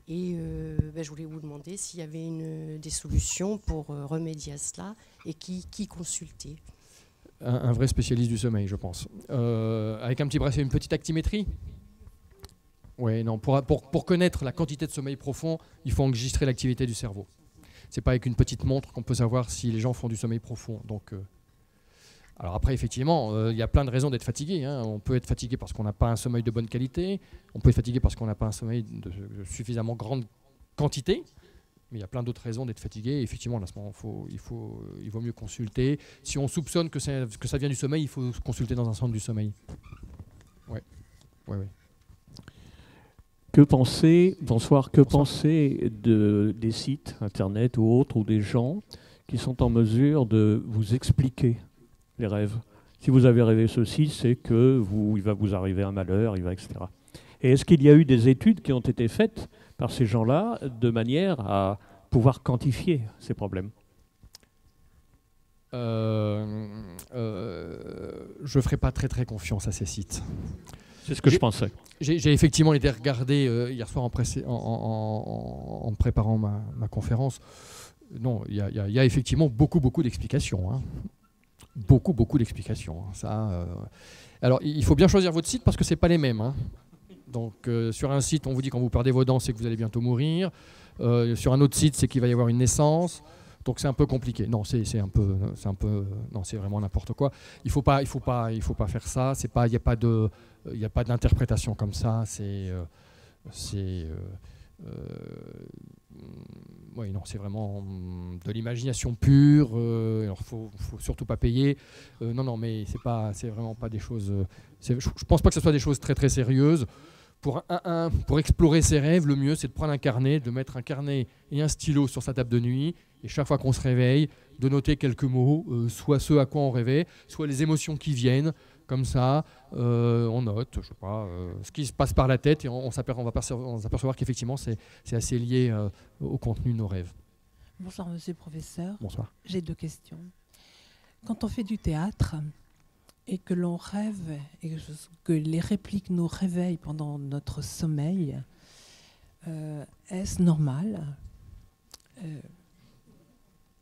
Speaker 17: Et je voulais vous demander s'il y avait des solutions pour remédier à cela et qui consulter.
Speaker 1: Un vrai spécialiste du sommeil, je pense. Avec un petit bracelet, une petite actimétrie. Oui, non. Pour connaître la quantité de sommeil profond, il faut enregistrer l'activité du cerveau. C'est pas avec une petite montre qu'on peut savoir si les gens font du sommeil profond. Donc, alors après, effectivement, il y a plein de raisons d'être fatigué. Hein. On peut être fatigué parce qu'on n'a pas un sommeil de bonne qualité. On peut être fatigué parce qu'on n'a pas un sommeil de suffisamment grande quantité. Mais il y a plein d'autres raisons d'être fatigué. Et effectivement, à ce moment, il vaut mieux consulter. Si on soupçonne que ça vient du sommeil, il faut consulter dans un centre du sommeil. Ouais.
Speaker 18: Que penser, bonsoir, que penser des sites internet ou autres, ou des gens qui sont en mesure de vous expliquer les rêves? Si vous avez rêvé ceci, c'est que il va vous arriver un malheur, etc. Et est-ce qu'il y a eu des études qui ont été faites par ces gens-là de manière à pouvoir quantifier ces problèmes?
Speaker 1: Je ne ferai pas très confiance à ces sites.
Speaker 18: C'est ce que je pensais.
Speaker 1: J'ai effectivement été regarder hier soir en préparant ma conférence. Non, il y a effectivement beaucoup d'explications. Hein. Beaucoup d'explications. Hein. Ça, alors, il faut bien choisir votre site parce que ce n'est pas les mêmes. Hein. Donc, sur un site, on vous dit quand vous perdez vos dents, c'est que vous allez bientôt mourir. Sur un autre site, c'est qu'il va y avoir une naissance. Donc c'est un peu compliqué. Non, c'est vraiment n'importe quoi. Il faut pas faire ça. Il n'y a pas d'interprétation comme ça. Oui, non, c'est vraiment de l'imagination pure. Alors faut surtout pas payer. Non, mais c'est vraiment pas des choses. Je pense pas que ce soit des choses très sérieuses. Pour explorer ses rêves, le mieux c'est de prendre un carnet, de mettre un carnet et un stylo sur sa table de nuit, et chaque fois qu'on se réveille, de noter quelques mots, soit ce à quoi on rêvait, soit les émotions qui viennent, comme ça, on note, je sais pas, ce qui se passe par la tête, et on va s'apercevoir qu'effectivement c'est assez lié au contenu de nos rêves.
Speaker 19: Bonsoir monsieur le professeur.
Speaker 1: Bonsoir.
Speaker 19: J'ai 2 questions. Quand on fait du théâtre, et que l'on rêve, et que les répliques nous réveillent pendant notre sommeil, est-ce normal?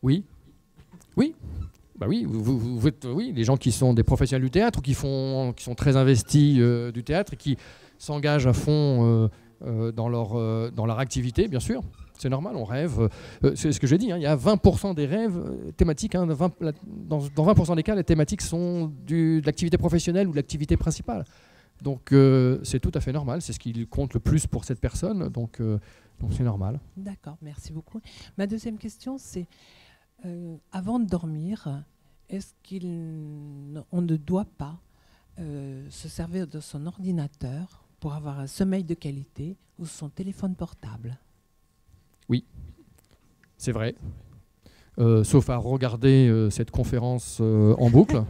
Speaker 1: Oui. Bah oui, oui, les gens qui sont des professionnels du théâtre ou qui sont très investis du théâtre et qui s'engagent à fond dans leur activité, bien sûr. C'est normal, on rêve. C'est ce que j'ai dit, hein, il y a 20% des rêves thématiques. Hein, dans 20% des cas, les thématiques sont de l'activité professionnelle ou de l'activité principale. Donc c'est tout à fait normal. C'est ce qui compte le plus pour cette personne. Donc c'est normal.
Speaker 19: D'accord, merci beaucoup. Ma deuxième question, c'est avant de dormir, est-ce qu'on ne doit pas se servir de son ordinateur pour avoir un sommeil de qualité ou son téléphone portable?
Speaker 1: Oui, c'est vrai. Sauf à regarder cette conférence en boucle.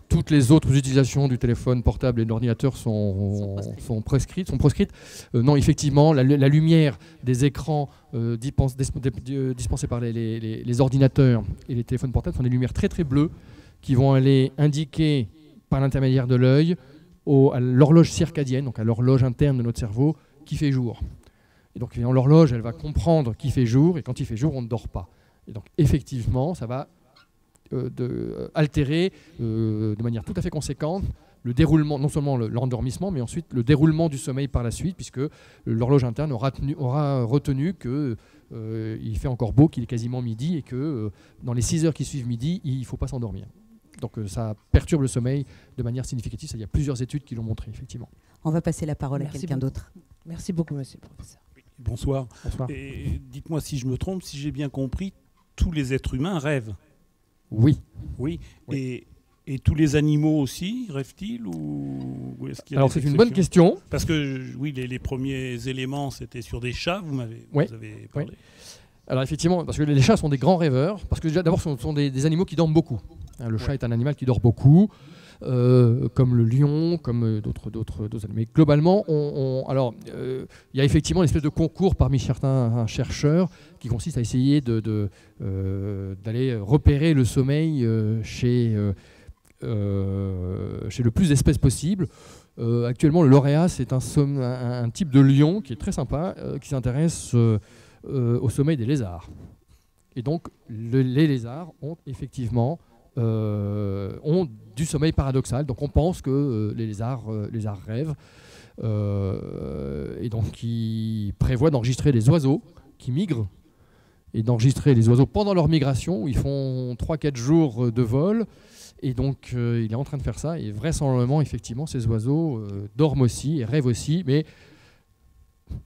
Speaker 1: Toutes les autres utilisations du téléphone portable et de l'ordinateur sont proscrites. Non, effectivement, la lumière des écrans dispensés par les ordinateurs et les téléphones portables sont des lumières très bleues qui vont aller indiquer par l'intermédiaire de l'œil à l'horloge circadienne, donc à l'horloge interne de notre cerveau, qui fait jour. Et donc l'horloge, elle va comprendre qu'il fait jour, et quand il fait jour, on ne dort pas. Et donc effectivement, ça va altérer de manière tout à fait conséquente le déroulement, non seulement l'endormissement, mais ensuite le déroulement du sommeil par la suite, puisque l'horloge interne aura retenu qu'il fait encore beau, qu'il est quasiment midi, et que dans les 6 heures qui suivent midi, il ne faut pas s'endormir. Donc ça perturbe le sommeil de manière significative. Il y a plusieurs études qui l'ont montré, effectivement.
Speaker 2: On va passer la parole à quelqu'un d'autre.
Speaker 19: Merci beaucoup, monsieur le professeur.
Speaker 20: Bonsoir. Et dites-moi si je me trompe, si j'ai bien compris, tous les êtres humains rêvent.
Speaker 1: Oui.
Speaker 20: Et tous les animaux aussi rêvent-ils ou est-ce qu'il y a
Speaker 1: Alors
Speaker 20: des
Speaker 1: c'est une bonne question.
Speaker 20: Parce que oui, les premiers éléments c'était sur des chats, vous avez parlé.
Speaker 1: Alors effectivement, parce que les chats sont des grands rêveurs, parce que d'abord ce sont des animaux qui dorment beaucoup. Le chat est un animal qui dort beaucoup. Comme le lion, comme d'autres animaux. Mais globalement, il y a effectivement une espèce de concours parmi certains chercheurs qui consiste à essayer d'aller repérer le sommeil chez le plus d'espèces possible. Actuellement, le lauréat, c'est un type de lion qui est très sympa, qui s'intéresse au sommeil des lézards. Et donc, les lézards ont effectivement ont du sommeil paradoxal. Donc on pense que les lézards rêvent. Et donc ils prévoient d'enregistrer des oiseaux qui migrent et d'enregistrer les oiseaux pendant leur migration, où ils font 3-4 jours de vol. Et donc il est en train de faire ça. Et vraisemblablement, effectivement, ces oiseaux dorment aussi et rêvent aussi, mais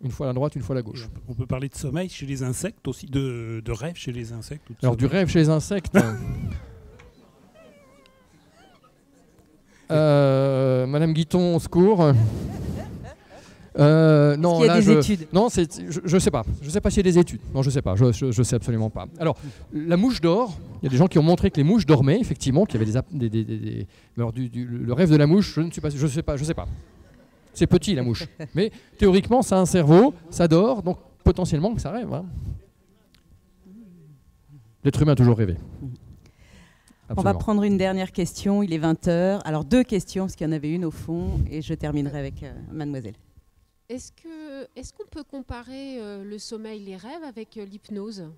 Speaker 1: une fois à la droite, une fois à la gauche.
Speaker 20: On peut parler de sommeil chez les insectes aussi, de rêve chez les insectes.
Speaker 1: Alors du rêve chez les insectes... Madame Guiton, au secours. Non,
Speaker 2: qu'il y a
Speaker 1: là,
Speaker 2: des études?
Speaker 1: Non, je sais pas. Je sais pas s'il y a des études. Non, je sais pas. Je sais absolument pas. Alors, la mouche d'or. Il y a des gens qui ont montré que les mouches dormaient, effectivement, qu'il y avait alors, le rêve de la mouche. Je sais pas. C'est petit la mouche, mais théoriquement, ça a un cerveau, ça dort, donc potentiellement ça rêve. Hein. L'être humain a toujours rêvé.
Speaker 2: Absolument. On va prendre une dernière question. Il est 20h. Alors 2 questions parce qu'il y en avait une au fond, et je terminerai avec Mademoiselle.
Speaker 3: Est-ce qu'on peut comparer le sommeil, les rêves avec l'hypnose?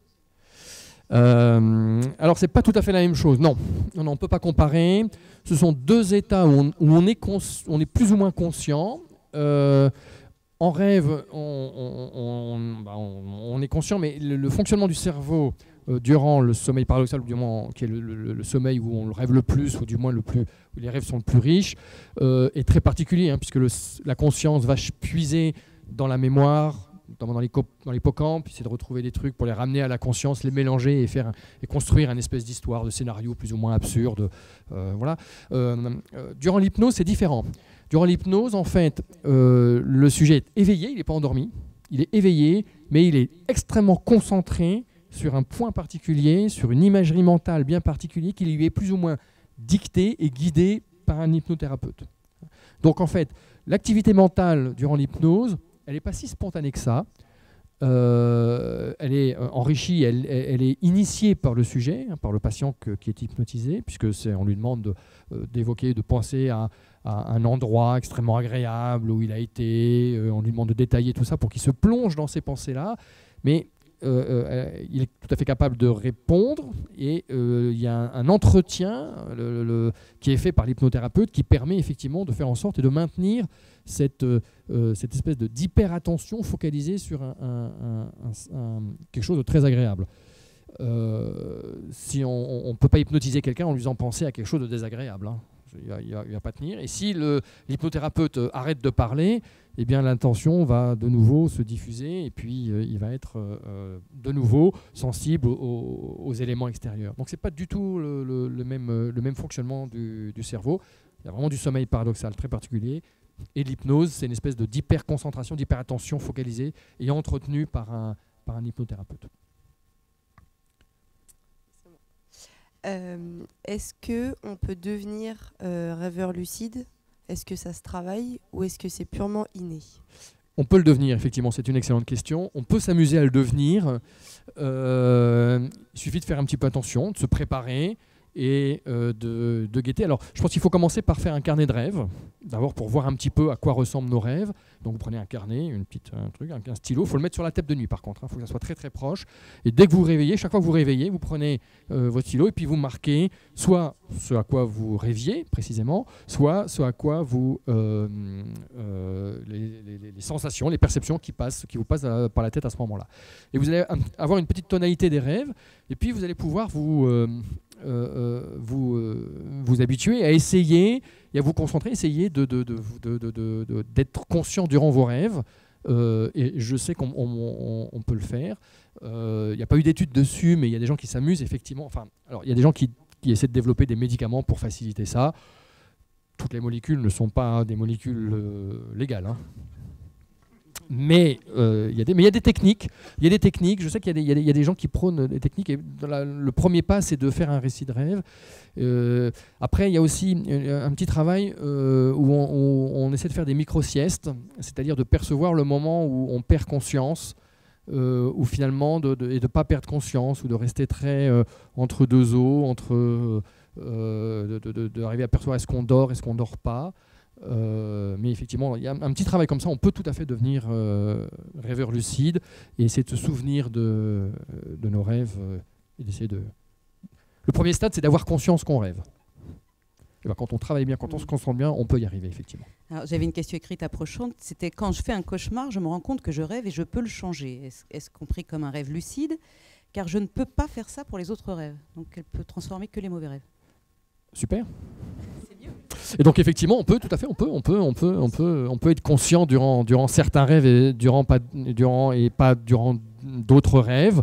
Speaker 1: Alors c'est pas tout à fait la même chose. Non, on ne peut pas comparer. Ce sont 2 états où on est plus ou moins conscient. En rêve, on est conscient, mais le fonctionnement du cerveau durant le sommeil paradoxal, ou du moins qui est le sommeil où on le rêve le plus, ou du moins où les rêves sont le plus riches, est très particulier, hein, puisque la conscience va puiser dans la mémoire, notamment dans l'hippocampe, essayer de retrouver des trucs pour les ramener à la conscience, les mélanger et construire une espèce d'histoire, de scénario plus ou moins absurde. Voilà. Durant l'hypnose, c'est différent. Durant l'hypnose, en fait, le sujet est éveillé, il n'est pas endormi, il est éveillé, mais il est extrêmement concentré sur un point particulier, sur une imagerie mentale bien particulière qui lui est plus ou moins dictée et guidée par un hypnothérapeute. Donc en fait, l'activité mentale durant l'hypnose, elle n'est pas si spontanée que ça. Elle est enrichie, elle est initiée par le sujet, par le patient qui est hypnotisé, puisque on lui demande d'évoquer, de penser à un endroit extrêmement agréable où il a été, on lui demande de détailler tout ça pour qu'il se plonge dans ces pensées-là, mais il est tout à fait capable de répondre, et il y a un entretien qui est fait par l'hypnothérapeute qui permet effectivement de faire en sorte et de maintenir cette espèce d'hyper-attention focalisée sur quelque chose de très agréable. Si on ne peut pas hypnotiser quelqu'un en lui faisant penser à quelque chose de désagréable, hein. Il ne va pas tenir. Et si l'hypnothérapeute arrête de parler, eh bien l'intention va de nouveau se diffuser, et puis il va être de nouveau sensible aux éléments extérieurs. Donc ce n'est pas du tout le même fonctionnement du cerveau. Il y a vraiment du sommeil paradoxal très particulier. Et l'hypnose, c'est une espèce d'hyper-concentration, d'hyper-attention focalisée et entretenue par un hypnothérapeute.
Speaker 17: Est-ce qu'on peut devenir rêveur lucide? Est-ce que ça se travaille ou est-ce que c'est purement inné?
Speaker 1: On peut le devenir, effectivement, c'est une excellente question. On peut s'amuser à le devenir. Il suffit de faire un petit peu attention, de se préparer et de guetter. Alors, je pense qu'il faut commencer par faire un carnet de rêves, d'abord pour voir un petit peu à quoi ressemblent nos rêves. Donc, vous prenez un carnet, un stylo. Il faut le mettre sur la table de nuit, par contre. Il faut que ça soit très, très proche. Et dès que vous vous réveillez, chaque fois que vous réveillez, vous prenez votre stylo et puis vous marquez soit ce à quoi vous rêviez, précisément, soit ce à quoi vous... les sensations, les perceptions qui vous passent par la tête à ce moment-là. Et vous allez avoir une petite tonalité des rêves, et puis vous allez pouvoir vous habituer à essayer et à vous concentrer, essayer d'être conscient durant vos rêves. Et je sais qu'on peut le faire. Il n'y a pas eu d'études dessus, mais il y a des gens qui s'amusent, effectivement. Enfin, alors, il y a des gens qui essaient de développer des médicaments pour faciliter ça. Toutes les molécules ne sont pas des molécules légales, hein. Mais il y a des techniques. Il y a des techniques. Je sais qu'il y a des gens qui prônent des techniques. Et le premier pas, c'est de faire un récit de rêve. Après, il y a aussi un petit travail où on essaie de faire des micro-siestes, c'est-à-dire de percevoir le moment où on perd conscience, ou finalement et de ne pas perdre conscience, ou de rester très entre deux eaux, d'arriver à percevoir est-ce qu'on dort, est-ce qu'on ne dort pas. Mais effectivement, il y a un petit travail comme ça. On peut tout à fait devenir rêveur lucide et essayer de se souvenir de nos rêves et d'essayer de... Le premier stade, c'est d'avoir conscience qu'on rêve. Et ben, quand on travaille bien, quand on se concentre bien, on peut y arriver, effectivement.
Speaker 2: J'avais une question écrite approchante. C'était quand je fais un cauchemar, je me rends compte que je rêve et je peux le changer. Est-ce compris comme un rêve lucide? Car je ne peux pas faire ça pour les autres rêves. Donc elle peut transformer que les mauvais rêves.
Speaker 1: Super. Et donc effectivement, on peut être conscient durant certains rêves et pas durant d'autres rêves.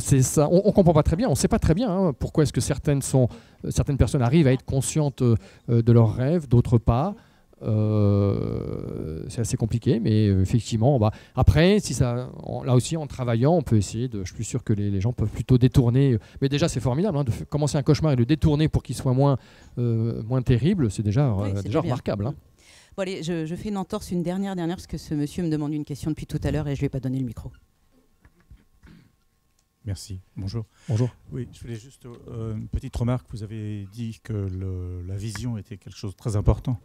Speaker 1: C'est ça. On comprend pas très bien. On sait pas très bien, hein, pourquoi est-ce que certaines personnes arrivent à être conscientes de leurs rêves, d'autres pas. c'est assez compliqué, mais effectivement, après, là aussi, en travaillant, on peut essayer je suis plus sûr que les gens peuvent plutôt détourner. Mais déjà, c'est formidable, hein, de commencer un cauchemar et de le détourner pour qu'il soit moins terrible, c'est déjà remarquable. Hein.
Speaker 2: Bon, allez, je fais une entorse, une dernière, parce que ce monsieur me demande une question depuis tout à l'heure et je ne lui ai pas donné le micro.
Speaker 21: Merci. Bonjour.
Speaker 1: Bonjour.
Speaker 21: Oui, je voulais juste une petite remarque. Vous avez dit que la vision était quelque chose de très important.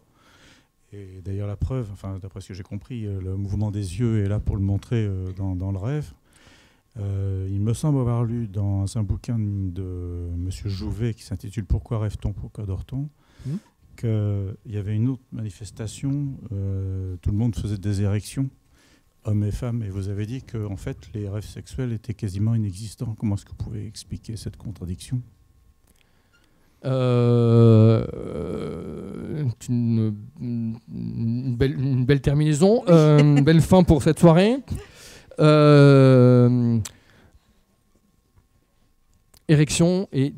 Speaker 21: Et d'ailleurs, la preuve, d'après ce que j'ai compris, le mouvement des yeux est là pour le montrer dans le rêve. Il me semble avoir lu dans un bouquin de M. Jouvet qui s'intitule « Pourquoi rêve-t-on, pourquoi dort-on ?» qu'il y avait une autre manifestation, tout le monde faisait des érections, hommes et femmes, et vous avez dit que en fait, les rêves sexuels étaient quasiment inexistants. Comment est-ce que vous pouvez expliquer cette contradiction ?
Speaker 1: Une belle terminaison, une belle fin pour cette soirée. Érection et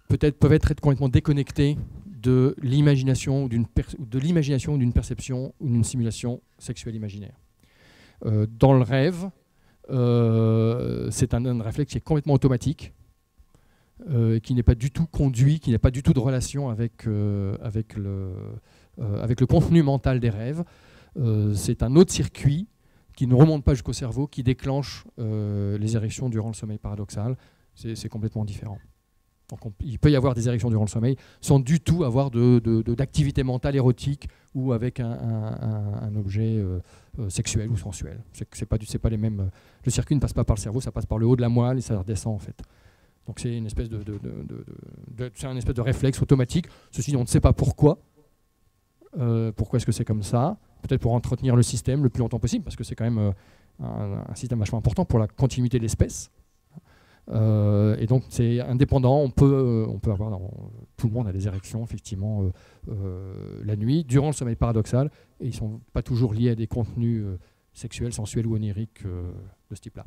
Speaker 1: peuvent être complètement déconnectées de l'imagination ou d'une perception ou d'une simulation sexuelle imaginaire. Dans le rêve, c'est un réflexe qui est complètement automatique, qui n'est pas du tout conduit, qui n'a pas du tout de relation avec le contenu mental des rêves. C'est un autre circuit qui ne remonte pas jusqu'au cerveau, qui déclenche les érections durant le sommeil paradoxal. C'est complètement différent. Donc il peut y avoir des érections durant le sommeil sans du tout avoir d'activité mentale érotique ou avec un objet sexuel ou sensuel. C'est pas les mêmes. Le circuit ne passe pas par le cerveau, ça passe par le haut de la moelle et ça redescend en fait. Donc c'est une espèce de réflexe automatique. Ceci dit, on ne sait pas pourquoi. Pourquoi est-ce que c'est comme ça ? Peut-être pour entretenir le système le plus longtemps possible, parce que c'est quand même un système vachement important pour la continuité de l'espèce. Et donc c'est indépendant, on peut avoir, tout le monde a des érections effectivement la nuit, durant le sommeil paradoxal, et ils ne sont pas toujours liés à des contenus sexuels, sensuels ou oniriques de ce type-là.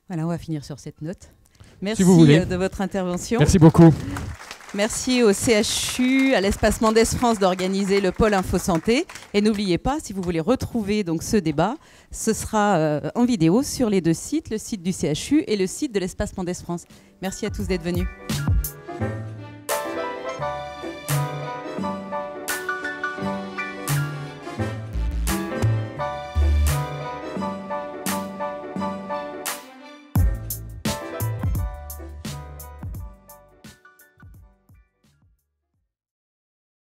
Speaker 2: Voilà, on va finir sur cette note. Merci
Speaker 1: si vous voulez.
Speaker 2: De votre intervention.
Speaker 1: Merci beaucoup.
Speaker 2: Merci au CHU, à l'Espace Mendès France d'organiser le pôle Info Santé. Et n'oubliez pas, si vous voulez retrouver donc ce débat, ce sera en vidéo sur les deux sites, le site du CHU et le site de l'Espace Mendès France. Merci à tous d'être venus.